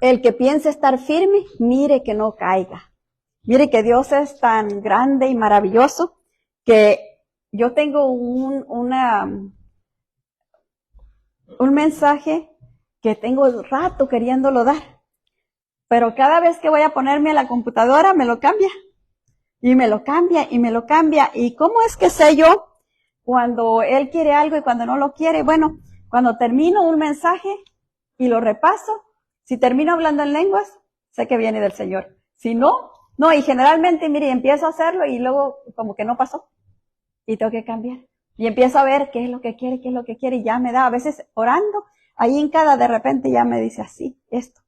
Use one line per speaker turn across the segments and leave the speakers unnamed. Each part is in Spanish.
El que piense estar firme, mire que no caiga. Mire que Dios es tan grande y maravilloso que yo tengo un mensaje que tengo rato queriéndolo dar. Pero cada vez que voy a ponerme a la computadora me lo cambia. Y me lo cambia y me lo cambia. ¿Y cómo es que sé yo cuando Él quiere algo y cuando no lo quiere? Bueno, cuando termino un mensaje y lo repaso, si termino hablando en lenguas, sé que viene del Señor. Si no, no. Y generalmente, mire, empiezo a hacerlo y luego como que no pasó. Y tengo que cambiar. Y empiezo a ver qué es lo que quiere, qué es lo que quiere. Y ya me da, a veces orando, ahí en cada de repente ya me dice así, esto.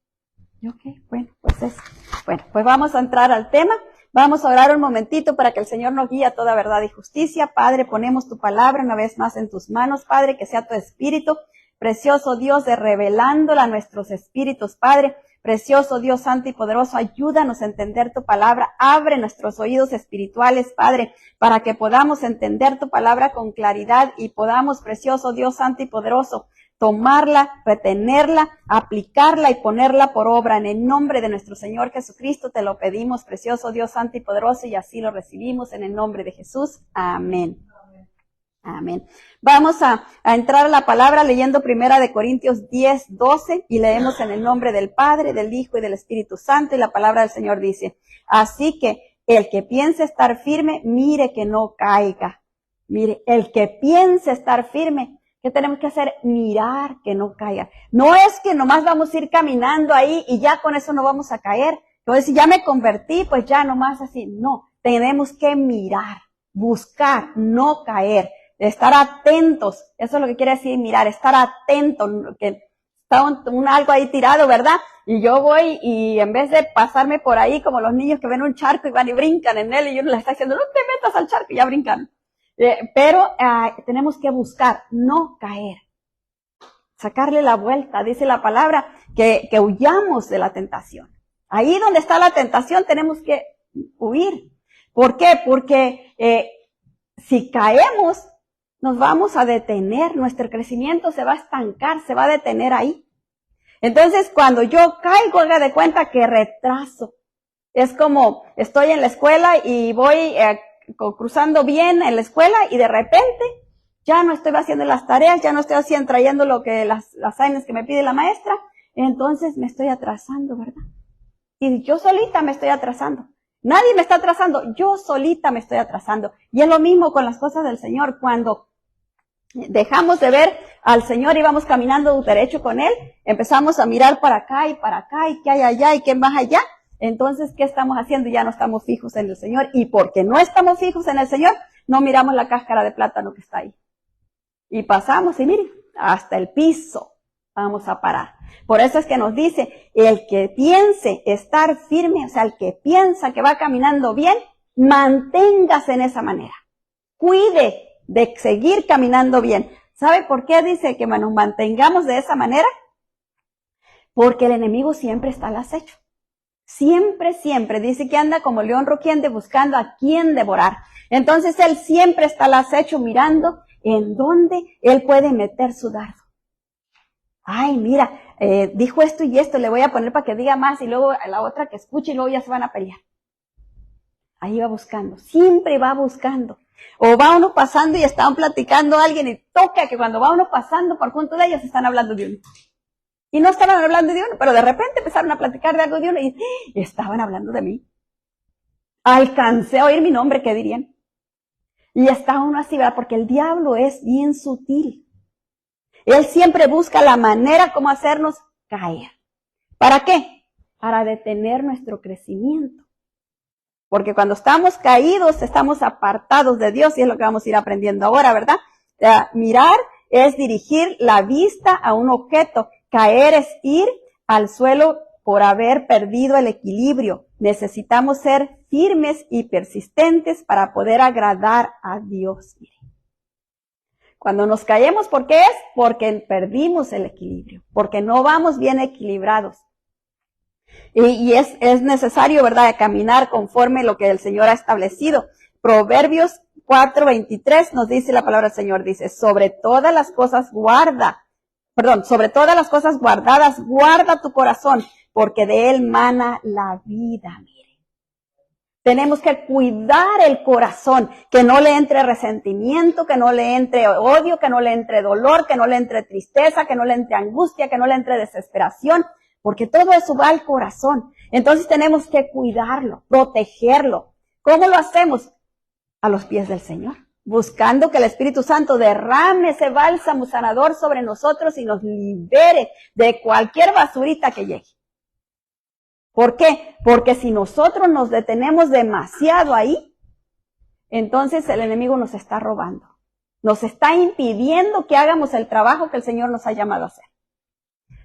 Y ok, bueno, pues eso. Bueno, pues vamos a entrar al tema. Vamos a orar un momentito para que el Señor nos guíe a toda verdad y justicia. Padre, ponemos tu palabra una vez más en tus manos, Padre, que sea tu espíritu, precioso Dios, de revelándola a nuestros espíritus, Padre. Precioso Dios santo y poderoso, ayúdanos a entender tu palabra. Abre nuestros oídos espirituales, Padre, para que podamos entender tu palabra con claridad y podamos, precioso Dios santo y poderoso, tomarla, retenerla, aplicarla y ponerla por obra. En el nombre de nuestro Señor Jesucristo te lo pedimos, precioso Dios santo y poderoso, y así lo recibimos en el nombre de Jesús. Amén. Amén. Vamos a entrar a la palabra leyendo 1 Corintios 10:12 y leemos en el nombre del Padre, del Hijo y del Espíritu Santo, y la palabra del Señor dice: así que el que piense estar firme, mire que no caiga. Mire, el que piense estar firme, ¿qué tenemos que hacer? Mirar que no caiga. No es que nomás vamos a ir caminando ahí y ya con eso no vamos a caer. Entonces, si ya me convertí, pues ya nomás así. No, tenemos que mirar, buscar, no caer. Estar atentos, eso es lo que quiere decir mirar, estar atento, que está algo ahí tirado, ¿verdad? Y yo voy y en vez de pasarme por ahí como los niños que ven un charco y van y brincan en él y uno les está diciendo, no te metas al charco y ya brincan. Pero tenemos que buscar, no caer, sacarle la vuelta, dice la palabra, que huyamos de la tentación. Ahí donde está la tentación tenemos que huir. ¿Por qué? Porque si caemos, nos vamos a detener, nuestro crecimiento se va a estancar, se va a detener ahí. Entonces, cuando yo caigo, haga de cuenta que retraso. Es como, estoy en la escuela y voy cruzando bien en la escuela y de repente ya no estoy haciendo las tareas, ya no estoy trayendo lo que las asignes que me pide la maestra, entonces me estoy atrasando, ¿verdad? Y yo solita me estoy atrasando. Nadie me está atrasando, yo solita me estoy atrasando. Y es lo mismo con las cosas del Señor. Cuando dejamos de ver al Señor y vamos caminando derecho con Él, empezamos a mirar para acá y qué hay allá y qué más allá. Entonces, ¿qué estamos haciendo? Ya no estamos fijos en el Señor. Y porque no estamos fijos en el Señor, no miramos la cáscara de plátano que está ahí. Y pasamos y miren, hasta el piso vamos a parar. Por eso es que nos dice, el que piense estar firme, o sea, el que piensa que va caminando bien, manténgase en esa manera. Cuide de seguir caminando bien. ¿Sabe por qué dice que nos mantengamos de esa manera? Porque el enemigo siempre está al acecho. Siempre, siempre. Dice que anda como león rugiente buscando a quién devorar. Entonces él siempre está al acecho mirando en dónde él puede meter su dardo. Ay, mira, dijo esto y esto, le voy a poner para que diga más y luego a la otra que escuche y luego ya se van a pelear. Ahí va buscando, siempre va buscando. O va uno pasando y están platicando a alguien y toca que cuando va uno pasando por junto de ellos están hablando de uno. Y no estaban hablando de uno, pero de repente empezaron a platicar de algo de uno y estaban hablando de mí. Alcancé a oír mi nombre, ¿qué dirían? Y está uno así, ¿verdad? Porque el diablo es bien sutil. Él siempre busca la manera como hacernos caer. ¿Para qué? Para detener nuestro crecimiento. Porque cuando estamos caídos, estamos apartados de Dios y es lo que vamos a ir aprendiendo ahora, ¿verdad? Mirar es dirigir la vista a un objeto. Caer es ir al suelo por haber perdido el equilibrio. Necesitamos ser firmes y persistentes para poder agradar a Dios. Cuando nos caemos, ¿por qué es? Porque perdimos el equilibrio, porque no vamos bien equilibrados. Y es necesario, ¿verdad?, caminar conforme lo que el Señor ha establecido. Proverbios 4:23 nos dice la palabra del Señor, dice, sobre todas las cosas guardadas, guarda tu corazón, porque de él mana la vida, mire. Tenemos que cuidar el corazón, que no le entre resentimiento, que no le entre odio, que no le entre dolor, que no le entre tristeza, que no le entre angustia, que no le entre desesperación, porque todo eso va al corazón. Entonces tenemos que cuidarlo, protegerlo. ¿Cómo lo hacemos? A los pies del Señor, buscando que el Espíritu Santo derrame ese bálsamo sanador sobre nosotros y nos libere de cualquier basurita que llegue. ¿Por qué? Porque si nosotros nos detenemos demasiado ahí, entonces el enemigo nos está robando. Nos está impidiendo que hagamos el trabajo que el Señor nos ha llamado a hacer.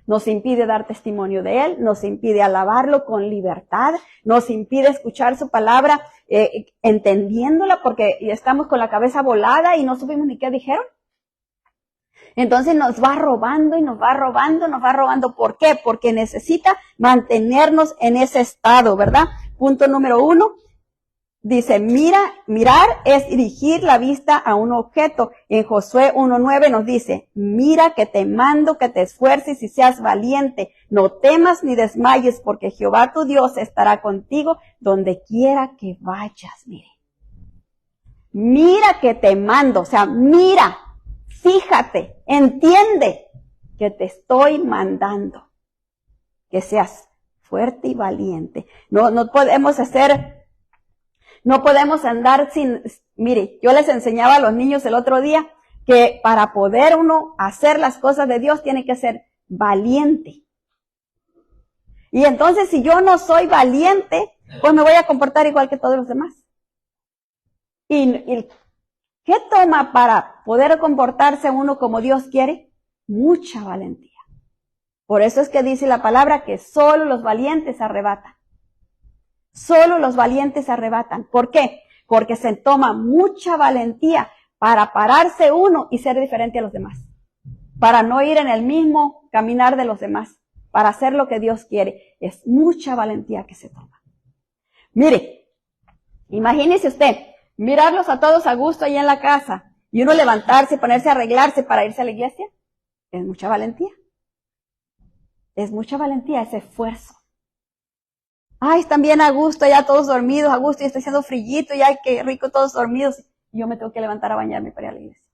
Nos impide dar testimonio de Él, nos impide alabarlo con libertad, nos impide escuchar su palabra entendiéndola porque estamos con la cabeza volada y no supimos ni qué dijeron. Entonces nos va robando y nos va robando, nos va robando. ¿Por qué? Porque necesita mantenernos en ese estado, ¿verdad? Punto número 1, dice, mirar es dirigir la vista a un objeto. En Josué 1:9 nos dice, mira que te mando que te esfuerces y seas valiente. No temas ni desmayes, porque Jehová tu Dios estará contigo donde quiera que vayas. Mira que te mando, o sea, mira. Fíjate, entiende que te estoy mandando, que seas fuerte y valiente. No podemos andar sin, mire, yo les enseñaba a los niños el otro día que para poder uno hacer las cosas de Dios tiene que ser valiente. Y entonces si yo no soy valiente, pues me voy a comportar igual que todos los demás. Y ¿qué toma para poder comportarse uno como Dios quiere? Mucha valentía. Por eso es que dice la palabra que solo los valientes arrebatan. Solo los valientes arrebatan. ¿Por qué? Porque se toma mucha valentía para pararse uno y ser diferente a los demás. Para no ir en el mismo caminar de los demás. Para hacer lo que Dios quiere. Es mucha valentía que se toma. Mire, imagínese usted. Mirarlos a todos a gusto ahí en la casa y uno levantarse, ponerse a arreglarse para irse a la iglesia, es mucha valentía. Es mucha valentía ese esfuerzo. Ay, están bien a gusto, ya todos dormidos, a gusto, y estoy haciendo frillito, y ay, qué rico, todos dormidos. Y yo me tengo que levantar a bañarme para ir a la iglesia.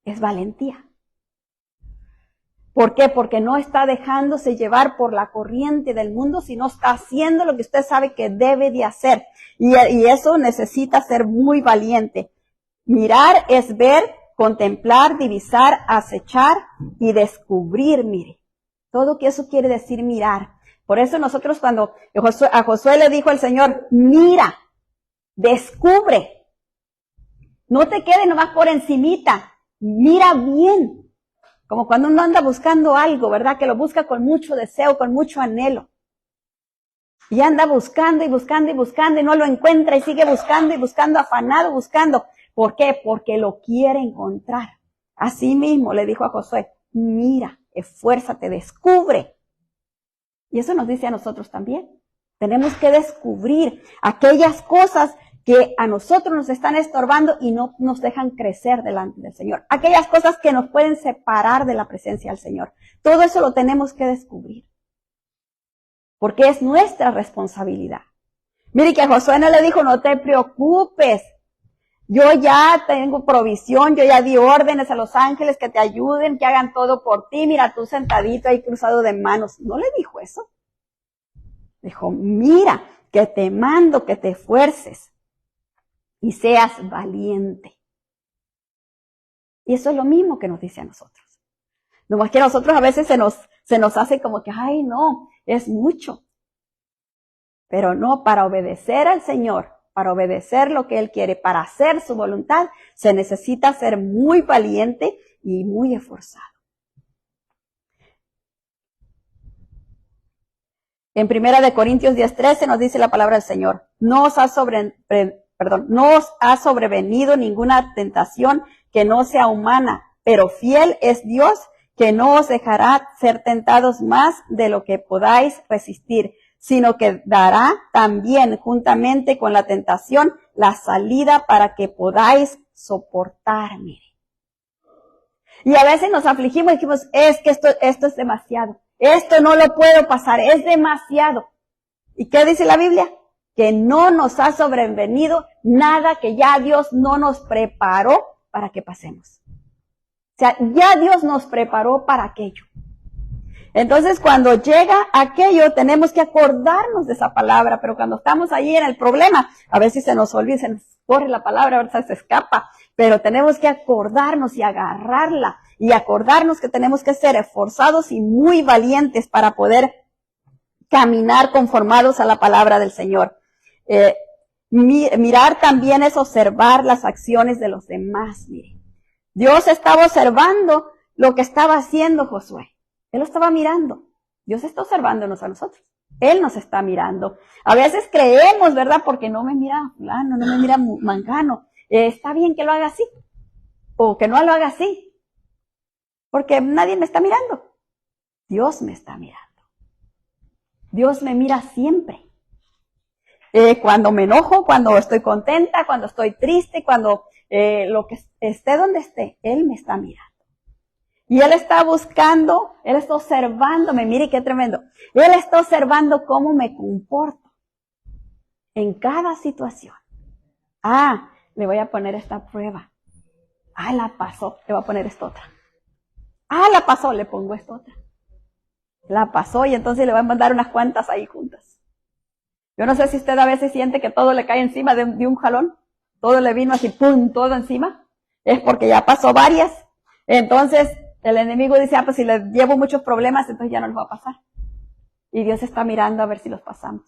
Es valentía. ¿Por qué? Porque no está dejándose llevar por la corriente del mundo, sino está haciendo lo que usted sabe que debe de hacer. Y eso necesita ser muy valiente. Mirar es ver, contemplar, divisar, acechar y descubrir, mire. Todo que eso quiere decir mirar. Por eso nosotros cuando a Josué le dijo el Señor, mira, descubre. No te quedes nomás por encimita, mira bien. Como cuando uno anda buscando algo, ¿verdad? Que lo busca con mucho deseo, con mucho anhelo. Y anda buscando y buscando y buscando y no lo encuentra y sigue buscando y buscando, afanado buscando. ¿Por qué? Porque lo quiere encontrar. Así mismo le dijo a Josué, mira, esfuérzate, descubre. Y eso nos dice a nosotros también. Tenemos que descubrir aquellas cosas que a nosotros nos están estorbando y no nos dejan crecer delante del Señor. Aquellas cosas que nos pueden separar de la presencia del Señor. Todo eso lo tenemos que descubrir. Porque es nuestra responsabilidad. Mire que a Josué no le dijo, no te preocupes. Yo ya tengo provisión, yo ya di órdenes a los ángeles que te ayuden, que hagan todo por ti. Mira, tú sentadito ahí cruzado de manos. No le dijo eso. Dijo, mira, que te mando que te esfuerces y seas valiente. Y eso es lo mismo que nos dice a nosotros. Nomás que a nosotros a veces se nos hace como que, ay no, es mucho. Pero no, para obedecer al Señor, para obedecer lo que Él quiere, para hacer su voluntad, se necesita ser muy valiente y muy esforzado. En 1 Corintios 10:13 nos dice la palabra del Señor, no os ha sobrevenido ninguna tentación que no sea humana, pero fiel es Dios, que no os dejará ser tentados más de lo que podáis resistir, sino que dará también juntamente con la tentación la salida para que podáis soportar. Mire. Y a veces nos afligimos y dijimos, es que esto es demasiado. Esto no lo puedo pasar, es demasiado. ¿Y qué dice la Biblia? Que no nos ha sobrevenido nada que ya Dios no nos preparó para que pasemos. O sea, ya Dios nos preparó para aquello. Entonces, cuando llega aquello, tenemos que acordarnos de esa palabra, pero cuando estamos ahí en el problema, a veces se nos olvida, se nos corre la palabra, a veces se escapa, pero tenemos que acordarnos y agarrarla, y acordarnos que tenemos que ser esforzados y muy valientes para poder caminar conformados a la palabra del Señor. Mirar también es observar las acciones de los demás. Mire, Dios estaba observando lo que estaba haciendo Josué. Él lo estaba mirando. Dios está observándonos a nosotros. Él nos está mirando. A veces creemos, ¿verdad? Porque no me mira fulano, no me mira mangano. Está bien que lo haga así. O que no lo haga así. Porque nadie me está mirando. Dios me está mirando. Dios me mira siempre. Cuando me enojo, cuando estoy contenta, cuando estoy triste, cuando lo que esté donde esté, Él me está mirando. Y Él está buscando, Él está observándome, mire qué tremendo. Él está observando cómo me comporto en cada situación. Le voy a poner esta prueba. La pasó, le voy a poner esta otra. La pasó, le pongo esta otra. La pasó y entonces le voy a mandar unas cuantas ahí juntas. Yo no sé si usted a veces siente que todo le cae encima de un jalón. Todo le vino así, ¡pum!, todo encima. Es porque ya pasó varias. Entonces, el enemigo dice, pues si le llevo muchos problemas, entonces ya no les va a pasar. Y Dios está mirando a ver si los pasamos.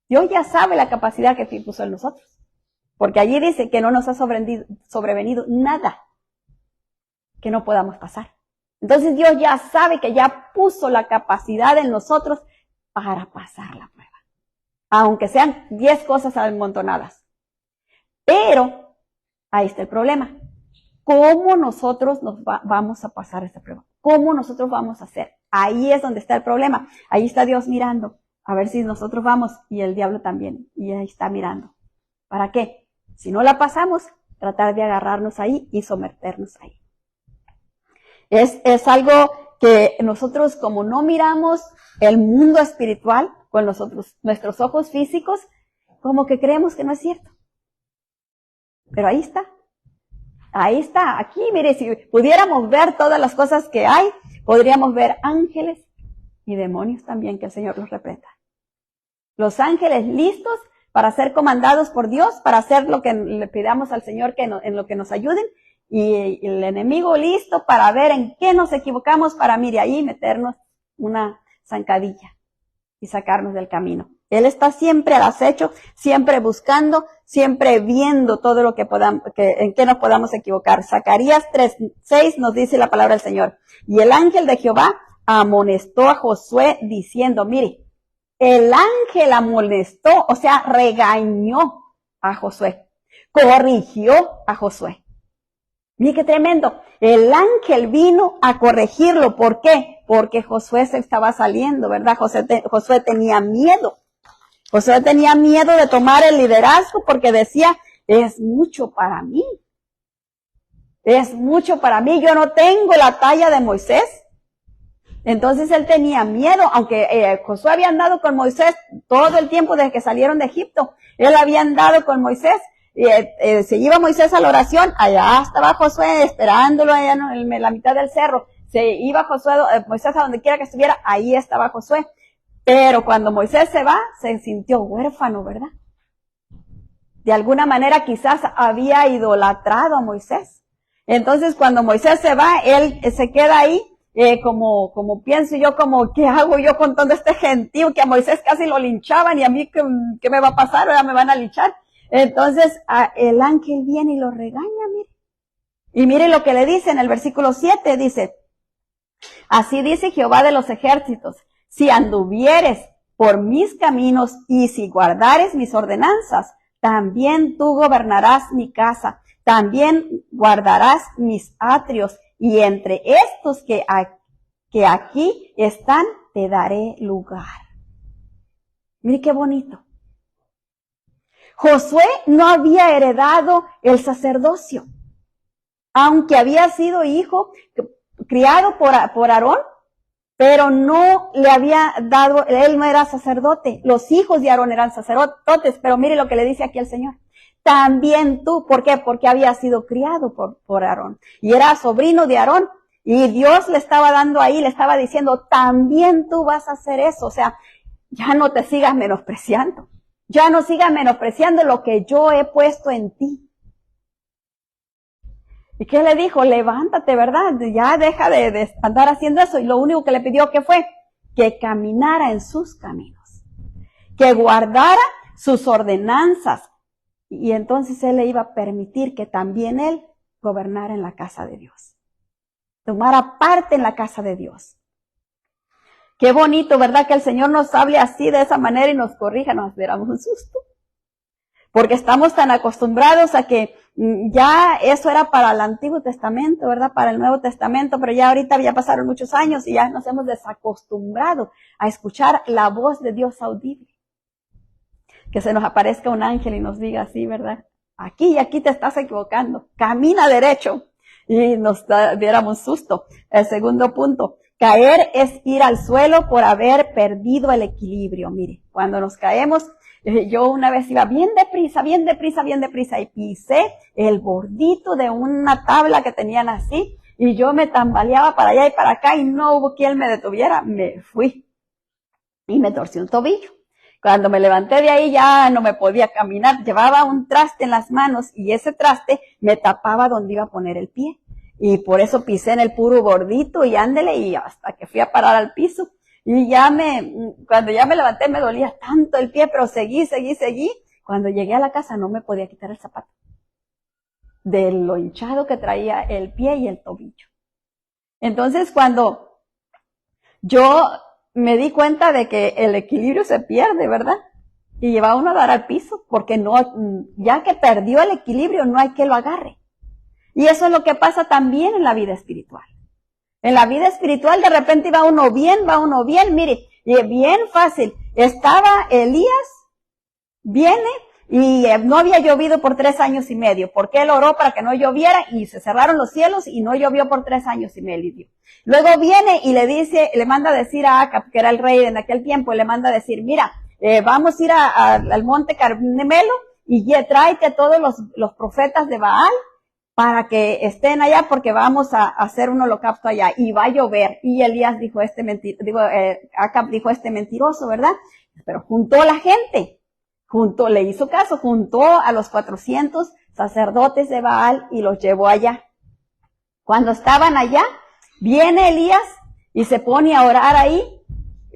Dios ya sabe la capacidad que puso en nosotros. Porque allí dice que no nos ha sobrevenido nada que no podamos pasar. Entonces Dios ya sabe que ya puso la capacidad en nosotros para pasar la prueba. Aunque sean 10 cosas amontonadas. Pero, ahí está el problema. ¿Cómo nosotros vamos a pasar esta prueba? ¿Cómo nosotros vamos a hacer? Ahí es donde está el problema. Ahí está Dios mirando. A ver si nosotros vamos y el diablo también. Y ahí está mirando. ¿Para qué? Si no la pasamos, tratar de agarrarnos ahí y someternos ahí. Es algo que nosotros, como no miramos el mundo espiritual con nuestros ojos físicos, como que creemos que no es cierto. Pero ahí está. Ahí está. Aquí, mire, si pudiéramos ver todas las cosas que hay, podríamos ver ángeles y demonios también, que el Señor los reprenda. Los ángeles listos para ser comandados por Dios, para hacer lo que le pidamos al Señor en lo que nos ayuden, y el enemigo listo para ver en qué nos equivocamos, para, mire, ahí meternos una zancadilla y sacarnos del camino. Él está siempre al acecho, siempre buscando, siempre viendo todo lo que podamos, en qué nos podamos equivocar. Zacarías 3:6 nos dice la palabra del Señor. Y el ángel de Jehová amonestó a Josué diciendo, mire, el ángel amonestó, o sea, regañó a Josué, corrigió a Josué. Mire qué tremendo. El ángel vino a corregirlo. ¿Por qué? Porque Josué se estaba saliendo, ¿verdad? Josué tenía miedo. Josué tenía miedo de tomar el liderazgo porque decía, es mucho para mí. Es mucho para mí. Yo no tengo la talla de Moisés. Entonces él tenía miedo, aunque Josué había andado con Moisés todo el tiempo desde que salieron de Egipto. Él había andado con Moisés. Se iba Moisés a la oración, allá estaba Josué esperándolo allá en la mitad del cerro. Se iba Moisés a donde quiera que estuviera, ahí estaba Josué. Pero cuando Moisés se va, se sintió huérfano, ¿verdad? De alguna manera quizás había idolatrado a Moisés. Entonces cuando Moisés se va, él se queda ahí, como pienso yo, como, ¿qué hago yo con todo este gentío? Que a Moisés casi lo linchaban y a mí, ¿qué me va a pasar? Ahora me van a linchar. Entonces el ángel viene y lo regaña, mire. Y mire lo que le dice en el versículo 7, dice, así dice Jehová de los ejércitos, si anduvieres por mis caminos y si guardares mis ordenanzas, también tú gobernarás mi casa, también guardarás mis atrios, y entre estos que aquí están, te daré lugar. Mire qué bonito. Josué no había heredado el sacerdocio, aunque había sido hijo criado por Aarón. pero no le había dado, él no era sacerdote, los hijos de Aarón eran sacerdotes, pero mire lo que le dice aquí el Señor. También tú, ¿por qué? Porque había sido criado por Aarón, y era sobrino de Aarón, y Dios le estaba dando ahí, le estaba diciendo, también tú vas a hacer eso, o sea, ya no te sigas menospreciando, ya no sigas menospreciando lo que yo he puesto en ti. ¿Y qué le dijo? Levántate, ¿verdad? Ya deja de andar haciendo eso. Y lo único que le pidió, ¿qué fue? Que caminara en sus caminos, que guardara sus ordenanzas. Y entonces él le iba a permitir que también él gobernara en la casa de Dios, tomara parte en la casa de Dios. Qué bonito, ¿verdad? Que el Señor nos hable así, de esa manera, y nos corrija, nos diéramos un susto. Porque estamos tan acostumbrados a que ya eso era para el Antiguo Testamento, ¿verdad? Para el Nuevo Testamento, pero ya ahorita ya pasaron muchos años y ya nos hemos desacostumbrado a escuchar la voz de Dios audible. Que se nos aparezca un ángel y nos diga así, ¿verdad? Aquí y aquí te estás equivocando, camina derecho. Y nos diéramos susto. El segundo punto, caer es ir al suelo por haber perdido el equilibrio. Mire, cuando nos caemos, yo una vez iba bien deprisa y pisé el bordito de una tabla que tenían así y yo me tambaleaba para allá y para acá y no hubo quien me detuviera. Me fui y me torcí un tobillo. Cuando me levanté de ahí ya no me podía caminar, llevaba un traste en las manos y ese traste me tapaba donde iba a poner el pie. Y por eso pisé en el puro bordito y ándele y hasta que fui a parar al piso. Y cuando ya me levanté me dolía tanto el pie, pero seguí. Cuando llegué a la casa no me podía quitar el zapato, de lo hinchado que traía el pie y el tobillo. Entonces cuando yo me di cuenta de que el equilibrio se pierde, ¿verdad? Y lleva uno a dar al piso, porque no, ya que perdió el equilibrio no hay que lo agarre. Y eso es lo que pasa también en la vida espiritual. En la vida espiritual de repente va uno bien, mire, y bien fácil. Estaba Elías, viene, y no había llovido por 3 años y medio, porque él oró para que no lloviera, y se cerraron los cielos, y no llovió por 3 años y medio. Luego viene y le manda a decir a Acab, que era el rey en aquel tiempo, y le manda a decir, mira, vamos a ir al monte Carmelo, y tráete a todos los profetas de Baal, para que estén allá porque vamos a hacer un holocausto allá y va a llover. Y Elías dijo Acab dijo mentiroso, ¿verdad? Pero juntó la gente, le hizo caso, juntó a los 400 sacerdotes de Baal y los llevó allá. Cuando estaban allá, viene Elías y se pone a orar ahí.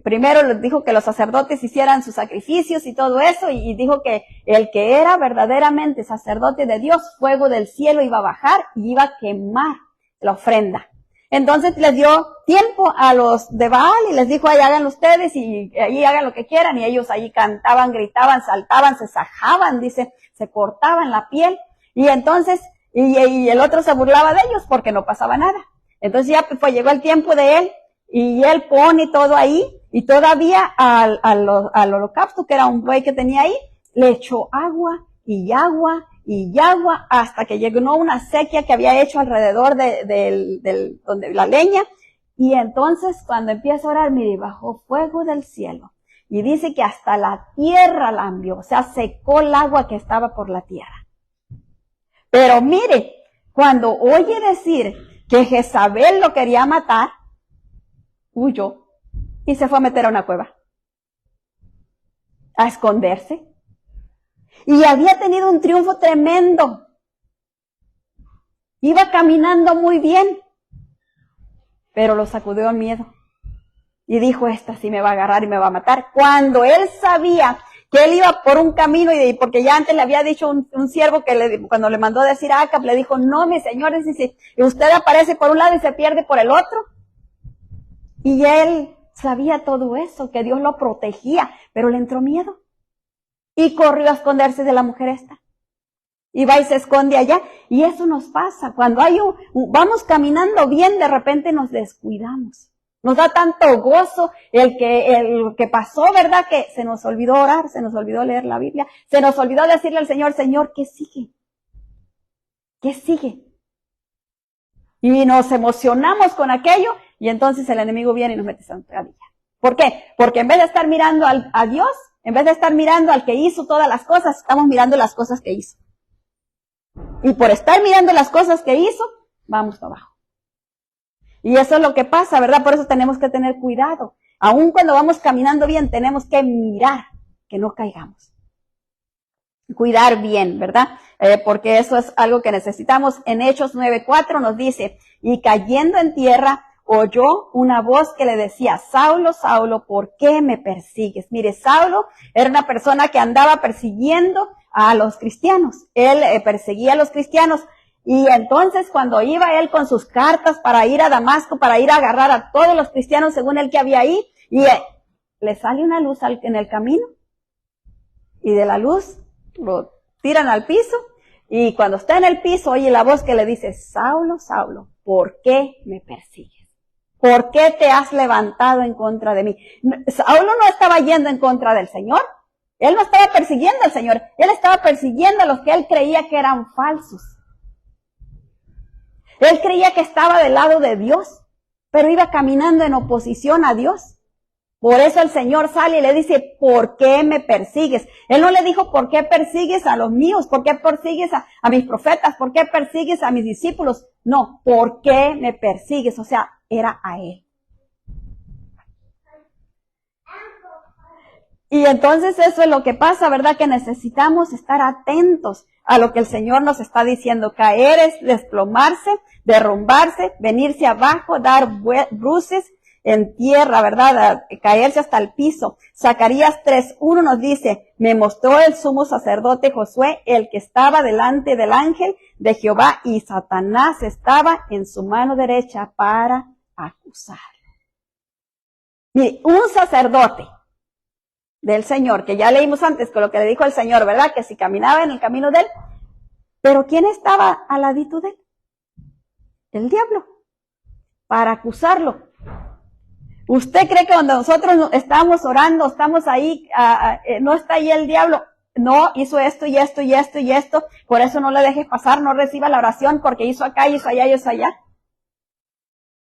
Primero les dijo que los sacerdotes hicieran sus sacrificios y todo eso, y dijo que el que era verdaderamente sacerdote de Dios, fuego del cielo iba a bajar y iba a quemar la ofrenda. Entonces les dio tiempo a los de Baal y les dijo, ahí hagan ustedes y ahí hagan lo que quieran, y ellos ahí cantaban, gritaban, saltaban, se sajaban, dice, se cortaban la piel, y entonces, y el otro se burlaba de ellos porque no pasaba nada. Entonces ya pues llegó el tiempo de él, y él pone todo ahí, y todavía al holocausto, que era un buey que tenía ahí, le echó agua, hasta que llegó una sequía que había hecho alrededor donde la leña. Y entonces cuando empieza a orar, mire, bajó fuego del cielo. Y dice que hasta la tierra la envió, o sea, secó el agua que estaba por la tierra. Pero mire, cuando oye decir que Jezabel lo quería matar, huyó y se fue a meter a una cueva, a esconderse. Y había tenido un triunfo tremendo. Iba caminando muy bien, pero lo sacudió el miedo. Y dijo, esta sí me va a agarrar y me va a matar. Cuando él sabía que él iba por un camino, y porque ya antes le había dicho un siervo que cuando le mandó decir a Acab, le dijo, no, mis señores, dice, usted aparece por un lado y se pierde por el otro. Y él sabía todo eso, que Dios lo protegía, pero le entró miedo. Y corrió a esconderse de la mujer esta. Y va y se esconde allá. Y eso nos pasa. Cuando vamos caminando bien, de repente nos descuidamos. Nos da tanto gozo el que pasó, ¿verdad? Que se nos olvidó orar, se nos olvidó leer la Biblia, se nos olvidó decirle al Señor, Señor, ¿qué sigue? ¿Qué sigue? Y nos emocionamos con aquello Y entonces el enemigo viene y nos mete zancadilla. ¿Por qué? Porque en vez de estar mirando a Dios, en vez de estar mirando al que hizo todas las cosas, estamos mirando las cosas que hizo. Y por estar mirando las cosas que hizo, vamos para abajo. Y eso es lo que pasa, ¿verdad? Por eso tenemos que tener cuidado. Aun cuando vamos caminando bien, tenemos que mirar que no caigamos. Cuidar bien, ¿verdad? Porque eso es algo que necesitamos. En Hechos 9:4 nos dice, y cayendo en tierra, oyó una voz que le decía, Saulo, Saulo, ¿por qué me persigues? Mire, Saulo era una persona que andaba persiguiendo a los cristianos. Él perseguía a los cristianos. Y entonces cuando iba él con sus cartas para ir a Damasco, para ir a agarrar a todos los cristianos según él que había ahí, y le sale una luz en el camino, y de la luz lo tiran al piso, y cuando está en el piso oye la voz que le dice, Saulo, Saulo, ¿por qué me persigues? ¿Por qué te has levantado en contra de mí? Saulo no estaba yendo en contra del Señor, él no estaba persiguiendo al Señor, él estaba persiguiendo a los que él creía que eran falsos. Él creía que estaba del lado de Dios, pero iba caminando en oposición a Dios. Por eso el Señor sale y le dice, ¿por qué me persigues? Él no le dijo, ¿por qué persigues a los míos? ¿Por qué persigues a mis profetas? ¿Por qué persigues a mis discípulos? No, ¿por qué me persigues? O sea, era a él. Y entonces eso es lo que pasa, ¿verdad? Que necesitamos estar atentos a lo que el Señor nos está diciendo. Caer es desplomarse, derrumbarse, venirse abajo, dar bruces en tierra, ¿verdad? Caerse hasta el piso. Zacarías 3:1 nos dice, me mostró el sumo sacerdote Josué, el que estaba delante del ángel de Jehová, y Satanás estaba en su mano derecha para acusarlo. Mire, un sacerdote del Señor, que ya leímos antes con lo que le dijo el Señor, ¿verdad? Que si caminaba en el camino de él. Pero ¿quién estaba al ladito de él? El diablo, para acusarlo. ¿Usted cree que cuando nosotros estamos orando, estamos ahí, no está ahí el diablo? No, hizo esto y esto y esto y esto, por eso no le deje pasar, no reciba la oración, porque hizo acá, hizo allá, hizo allá.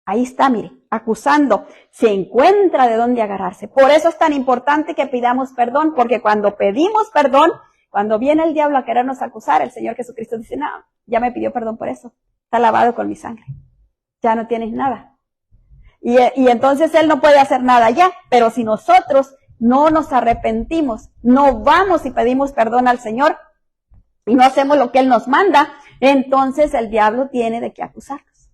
Ahí está, mire, acusando, se encuentra de dónde agarrarse. Por eso es tan importante que pidamos perdón, porque cuando pedimos perdón, cuando viene el diablo a querernos acusar, el Señor Jesucristo dice, no, ya me pidió perdón por eso, está lavado con mi sangre, ya no tienes nada. Y entonces Él no puede hacer nada ya, pero si nosotros no nos arrepentimos, no vamos y pedimos perdón al Señor, y no hacemos lo que Él nos manda, entonces el diablo tiene de qué acusarnos.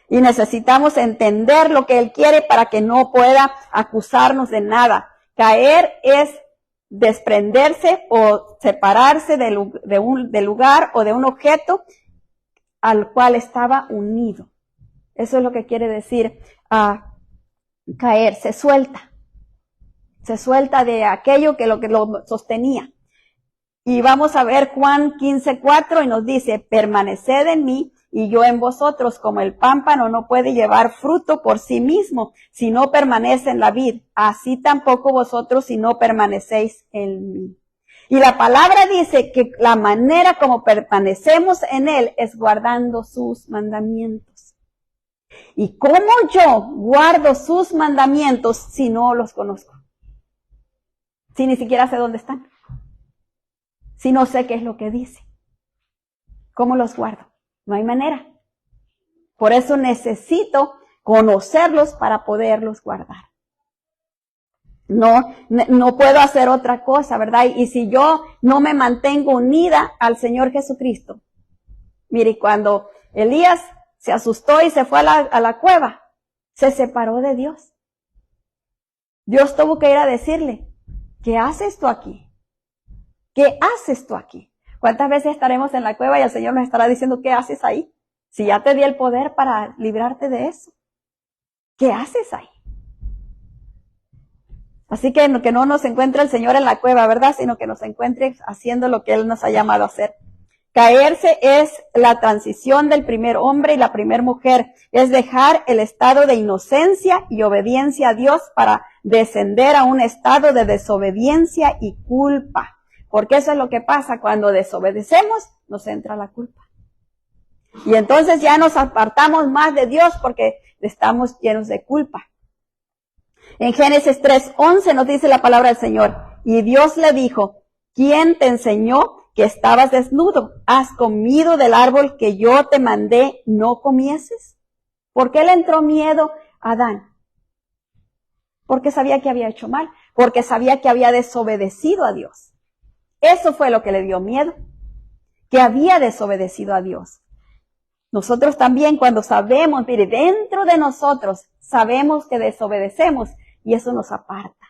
Y necesitamos entender lo que Él quiere para que no pueda acusarnos de nada. Caer es desprenderse o separarse del lugar o de un objeto al cual estaba unido. Eso es lo que quiere decir caer, se suelta de aquello que lo sostenía. Y vamos a ver Juan 15:4 y nos dice, permaneced en mí y yo en vosotros, como el pámpano no puede llevar fruto por sí mismo, si no permanece en la vid, así tampoco vosotros si no permanecéis en mí. Y la palabra dice que la manera como permanecemos en Él es guardando sus mandamientos. ¿Y cómo yo guardo sus mandamientos si no los conozco? Si ni siquiera sé dónde están. Si no sé qué es lo que dice. ¿Cómo los guardo? No hay manera. Por eso necesito conocerlos para poderlos guardar. No puedo hacer otra cosa, ¿verdad? Y si yo no me mantengo unida al Señor Jesucristo. Mire, cuando Elías se asustó y se fue a la cueva, se separó de Dios. Dios tuvo que ir a decirle, ¿qué haces tú aquí? ¿Qué haces tú aquí? ¿Cuántas veces estaremos en la cueva y el Señor nos estará diciendo, ¿qué haces ahí? Si ya te di el poder para librarte de eso. ¿Qué haces ahí? Así que no nos encuentre el Señor en la cueva, ¿verdad? Sino que nos encuentre haciendo lo que Él nos ha llamado a hacer. Caerse es la transición del primer hombre y la primer mujer. Es dejar el estado de inocencia y obediencia a Dios para descender a un estado de desobediencia y culpa. Porque eso es lo que pasa cuando desobedecemos, nos entra la culpa. Y entonces ya nos apartamos más de Dios porque estamos llenos de culpa. En Génesis 3:11 nos dice la palabra del Señor, y Dios le dijo, ¿quién te enseñó que estabas desnudo? ¿Has comido del árbol que yo te mandé no comieses? ¿Por qué le entró miedo a Adán? Porque sabía que había hecho mal, porque sabía que había desobedecido a Dios. Eso fue lo que le dio miedo, que había desobedecido a Dios. Nosotros también cuando sabemos, mire, dentro de nosotros sabemos que desobedecemos y eso nos aparta.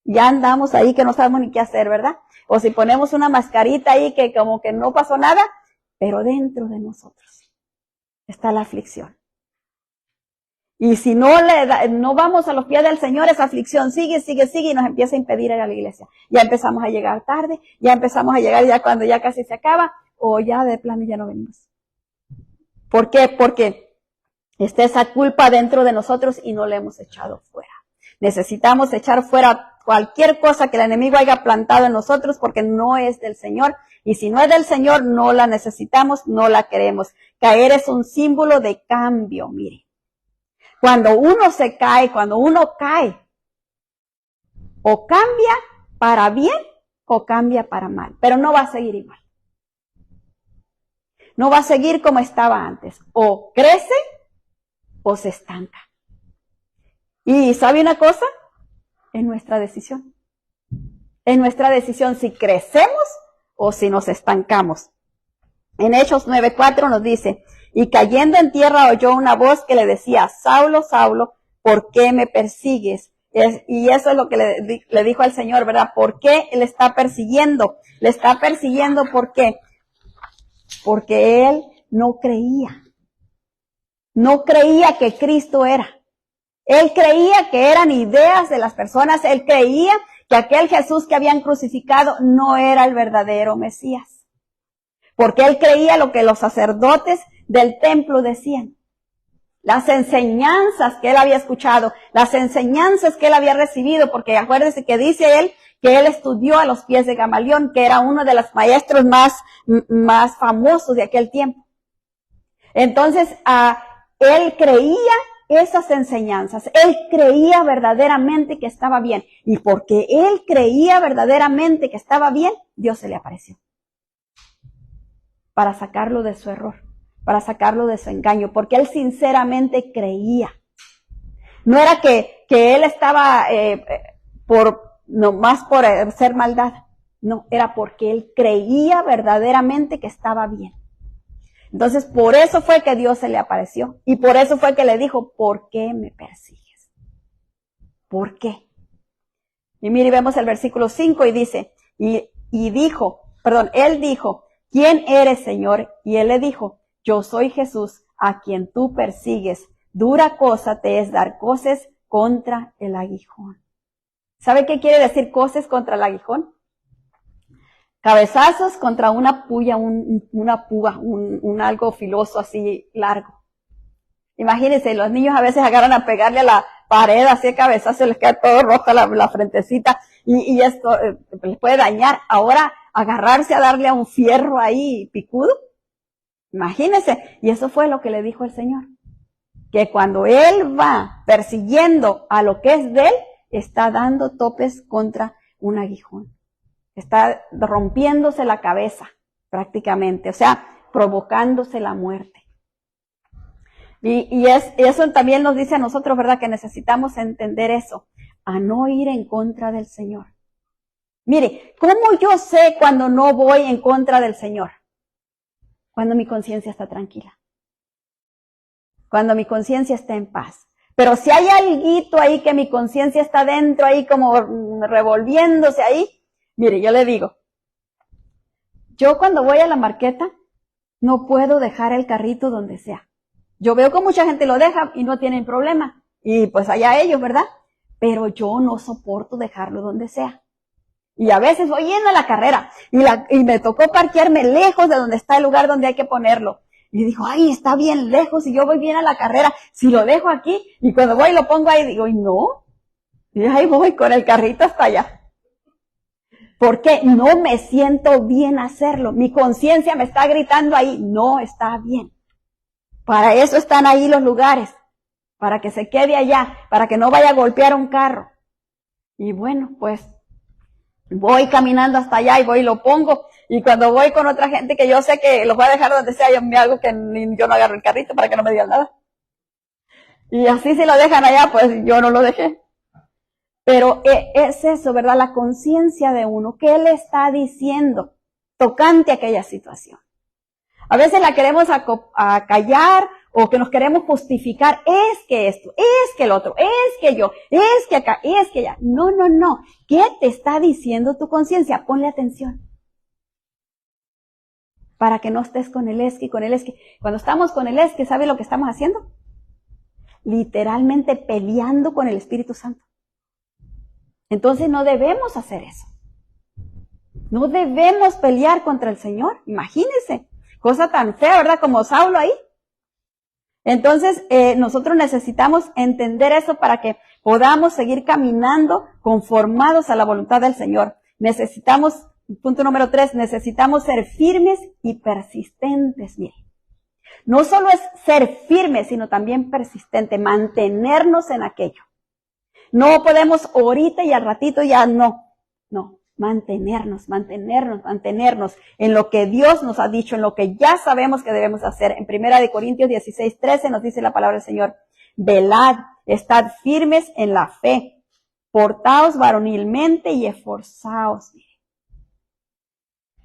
Ya andamos ahí que no sabemos ni qué hacer, ¿verdad? O si ponemos una mascarita ahí que como que no pasó nada, pero dentro de nosotros está la aflicción. Y si no vamos a los pies del Señor, esa aflicción sigue y nos empieza a impedir ir a la iglesia. Ya empezamos a llegar tarde, ya empezamos a llegar ya cuando ya casi se acaba, o ya de plano ya no venimos. ¿Por qué? Porque está esa culpa dentro de nosotros y no la hemos echado fuera. Necesitamos echar fuera cualquier cosa que el enemigo haya plantado en nosotros porque no es del Señor. Y si no es del Señor, no la necesitamos, no la queremos. Caer es un símbolo de cambio, mire. Cuando uno se cae, cuando uno cae, o cambia para bien o cambia para mal, pero no va a seguir igual. No va a seguir como estaba antes. O crece o se estanca. Y ¿sabe una cosa? Es nuestra decisión. Es nuestra decisión si crecemos o si nos estancamos. En Hechos 9:4 nos dice, y cayendo en tierra oyó una voz que le decía, Saulo, Saulo, ¿por qué me persigues? Y eso es lo que le dijo al Señor, ¿verdad? ¿Por qué le está persiguiendo? Le está persiguiendo, ¿por qué? Porque él no creía. No creía que Cristo era. Él creía que eran ideas de las personas. Él creía que aquel Jesús que habían crucificado no era el verdadero Mesías. Porque él creía lo que los sacerdotes del templo decían. Las enseñanzas que él había escuchado, las enseñanzas que él había recibido, porque acuérdense que dice él que él estudió a los pies de Gamaliel, que era uno de los maestros más famosos de aquel tiempo. Entonces, él creía esas enseñanzas, él creía verdaderamente que estaba bien. Y porque él creía verdaderamente que estaba bien, Dios se le apareció. Para sacarlo de su error, para sacarlo de su engaño, porque él sinceramente creía. No era que él estaba nomás por hacer maldad. No, era porque él creía verdaderamente que estaba bien. Entonces, por eso fue que Dios se le apareció. Y por eso fue que le dijo, ¿por qué me persigues? ¿Por qué? Y mire, vemos el versículo 5 y dice, él dijo, ¿quién eres, Señor? Y él le dijo, yo soy Jesús, a quien tú persigues. Dura cosa te es dar coces contra el aguijón. ¿Sabe qué quiere decir coces contra el aguijón? Cabezazos contra una puya, una púa, un algo filoso así largo. Imagínense, los niños a veces agarran a pegarle a la pared así de cabezazo, les queda todo roja la frentecita y esto les puede dañar. Ahora agarrarse a darle a un fierro ahí picudo. Imagínense, y eso fue lo que le dijo el Señor. Que cuando él va persiguiendo a lo que es de él, está dando topes contra un aguijón. Está rompiéndose la cabeza prácticamente, o sea, provocándose la muerte. Y eso también nos dice a nosotros, ¿verdad? Que necesitamos entender eso, a no ir en contra del Señor. Mire, ¿cómo yo sé cuando no voy en contra del Señor? Cuando mi conciencia está tranquila. Cuando mi conciencia está en paz. Pero si hay alguito ahí que mi conciencia está dentro ahí como revolviéndose ahí, mire, yo le digo, yo cuando voy a la marqueta no puedo dejar el carrito donde sea. Yo veo que mucha gente lo deja y no tienen problema. Y pues allá ellos, ¿verdad? Pero yo no soporto dejarlo donde sea. Y a veces voy yendo a la carrera y me tocó parquearme lejos de donde está el lugar donde hay que ponerlo. Y digo, ay, está bien lejos y yo voy bien a la carrera. Si lo dejo aquí y cuando voy lo pongo ahí, digo, y no. Y ahí voy con el carrito hasta allá. Porque no me siento bien hacerlo. Mi conciencia me está gritando ahí, no está bien. Para eso están ahí los lugares. para que se quede allá, para que no vaya a golpear un carro. Y bueno, pues voy caminando hasta allá y voy y lo pongo. Y cuando voy con otra gente que yo sé que los voy a dejar donde sea, yo me hago que yo no agarro el carrito para que no me digan nada. Y así si lo dejan allá, pues yo no lo dejé. Pero es eso, ¿verdad? La conciencia de uno. ¿Qué le está diciendo tocante a aquella situación? A veces la queremos callar o que nos queremos justificar. Es que esto, es que el otro, es que yo, es que acá, es que allá. No, no, no. ¿Qué te está diciendo tu conciencia? Ponle atención. Para que no estés con el es que y con el es que. Cuando estamos con el es que, ¿sabe lo que estamos haciendo? Literalmente peleando con el Espíritu Santo. Entonces no debemos hacer eso. No debemos pelear contra el Señor. Imagínense, cosa tan fea, ¿verdad? Como Saulo ahí. Entonces nosotros necesitamos entender eso para que podamos seguir caminando conformados a la voluntad del Señor. Necesitamos, punto número 3, necesitamos ser firmes y persistentes. Mire, no solo es ser firmes, sino también persistente, mantenernos en aquello. No podemos ahorita y al ratito ya no. Mantenernos en lo que Dios nos ha dicho, en lo que ya sabemos que debemos hacer. En 1 Corintios 16:13 nos dice la palabra del Señor: velad, estad firmes en la fe, portaos varonilmente y esforzaos.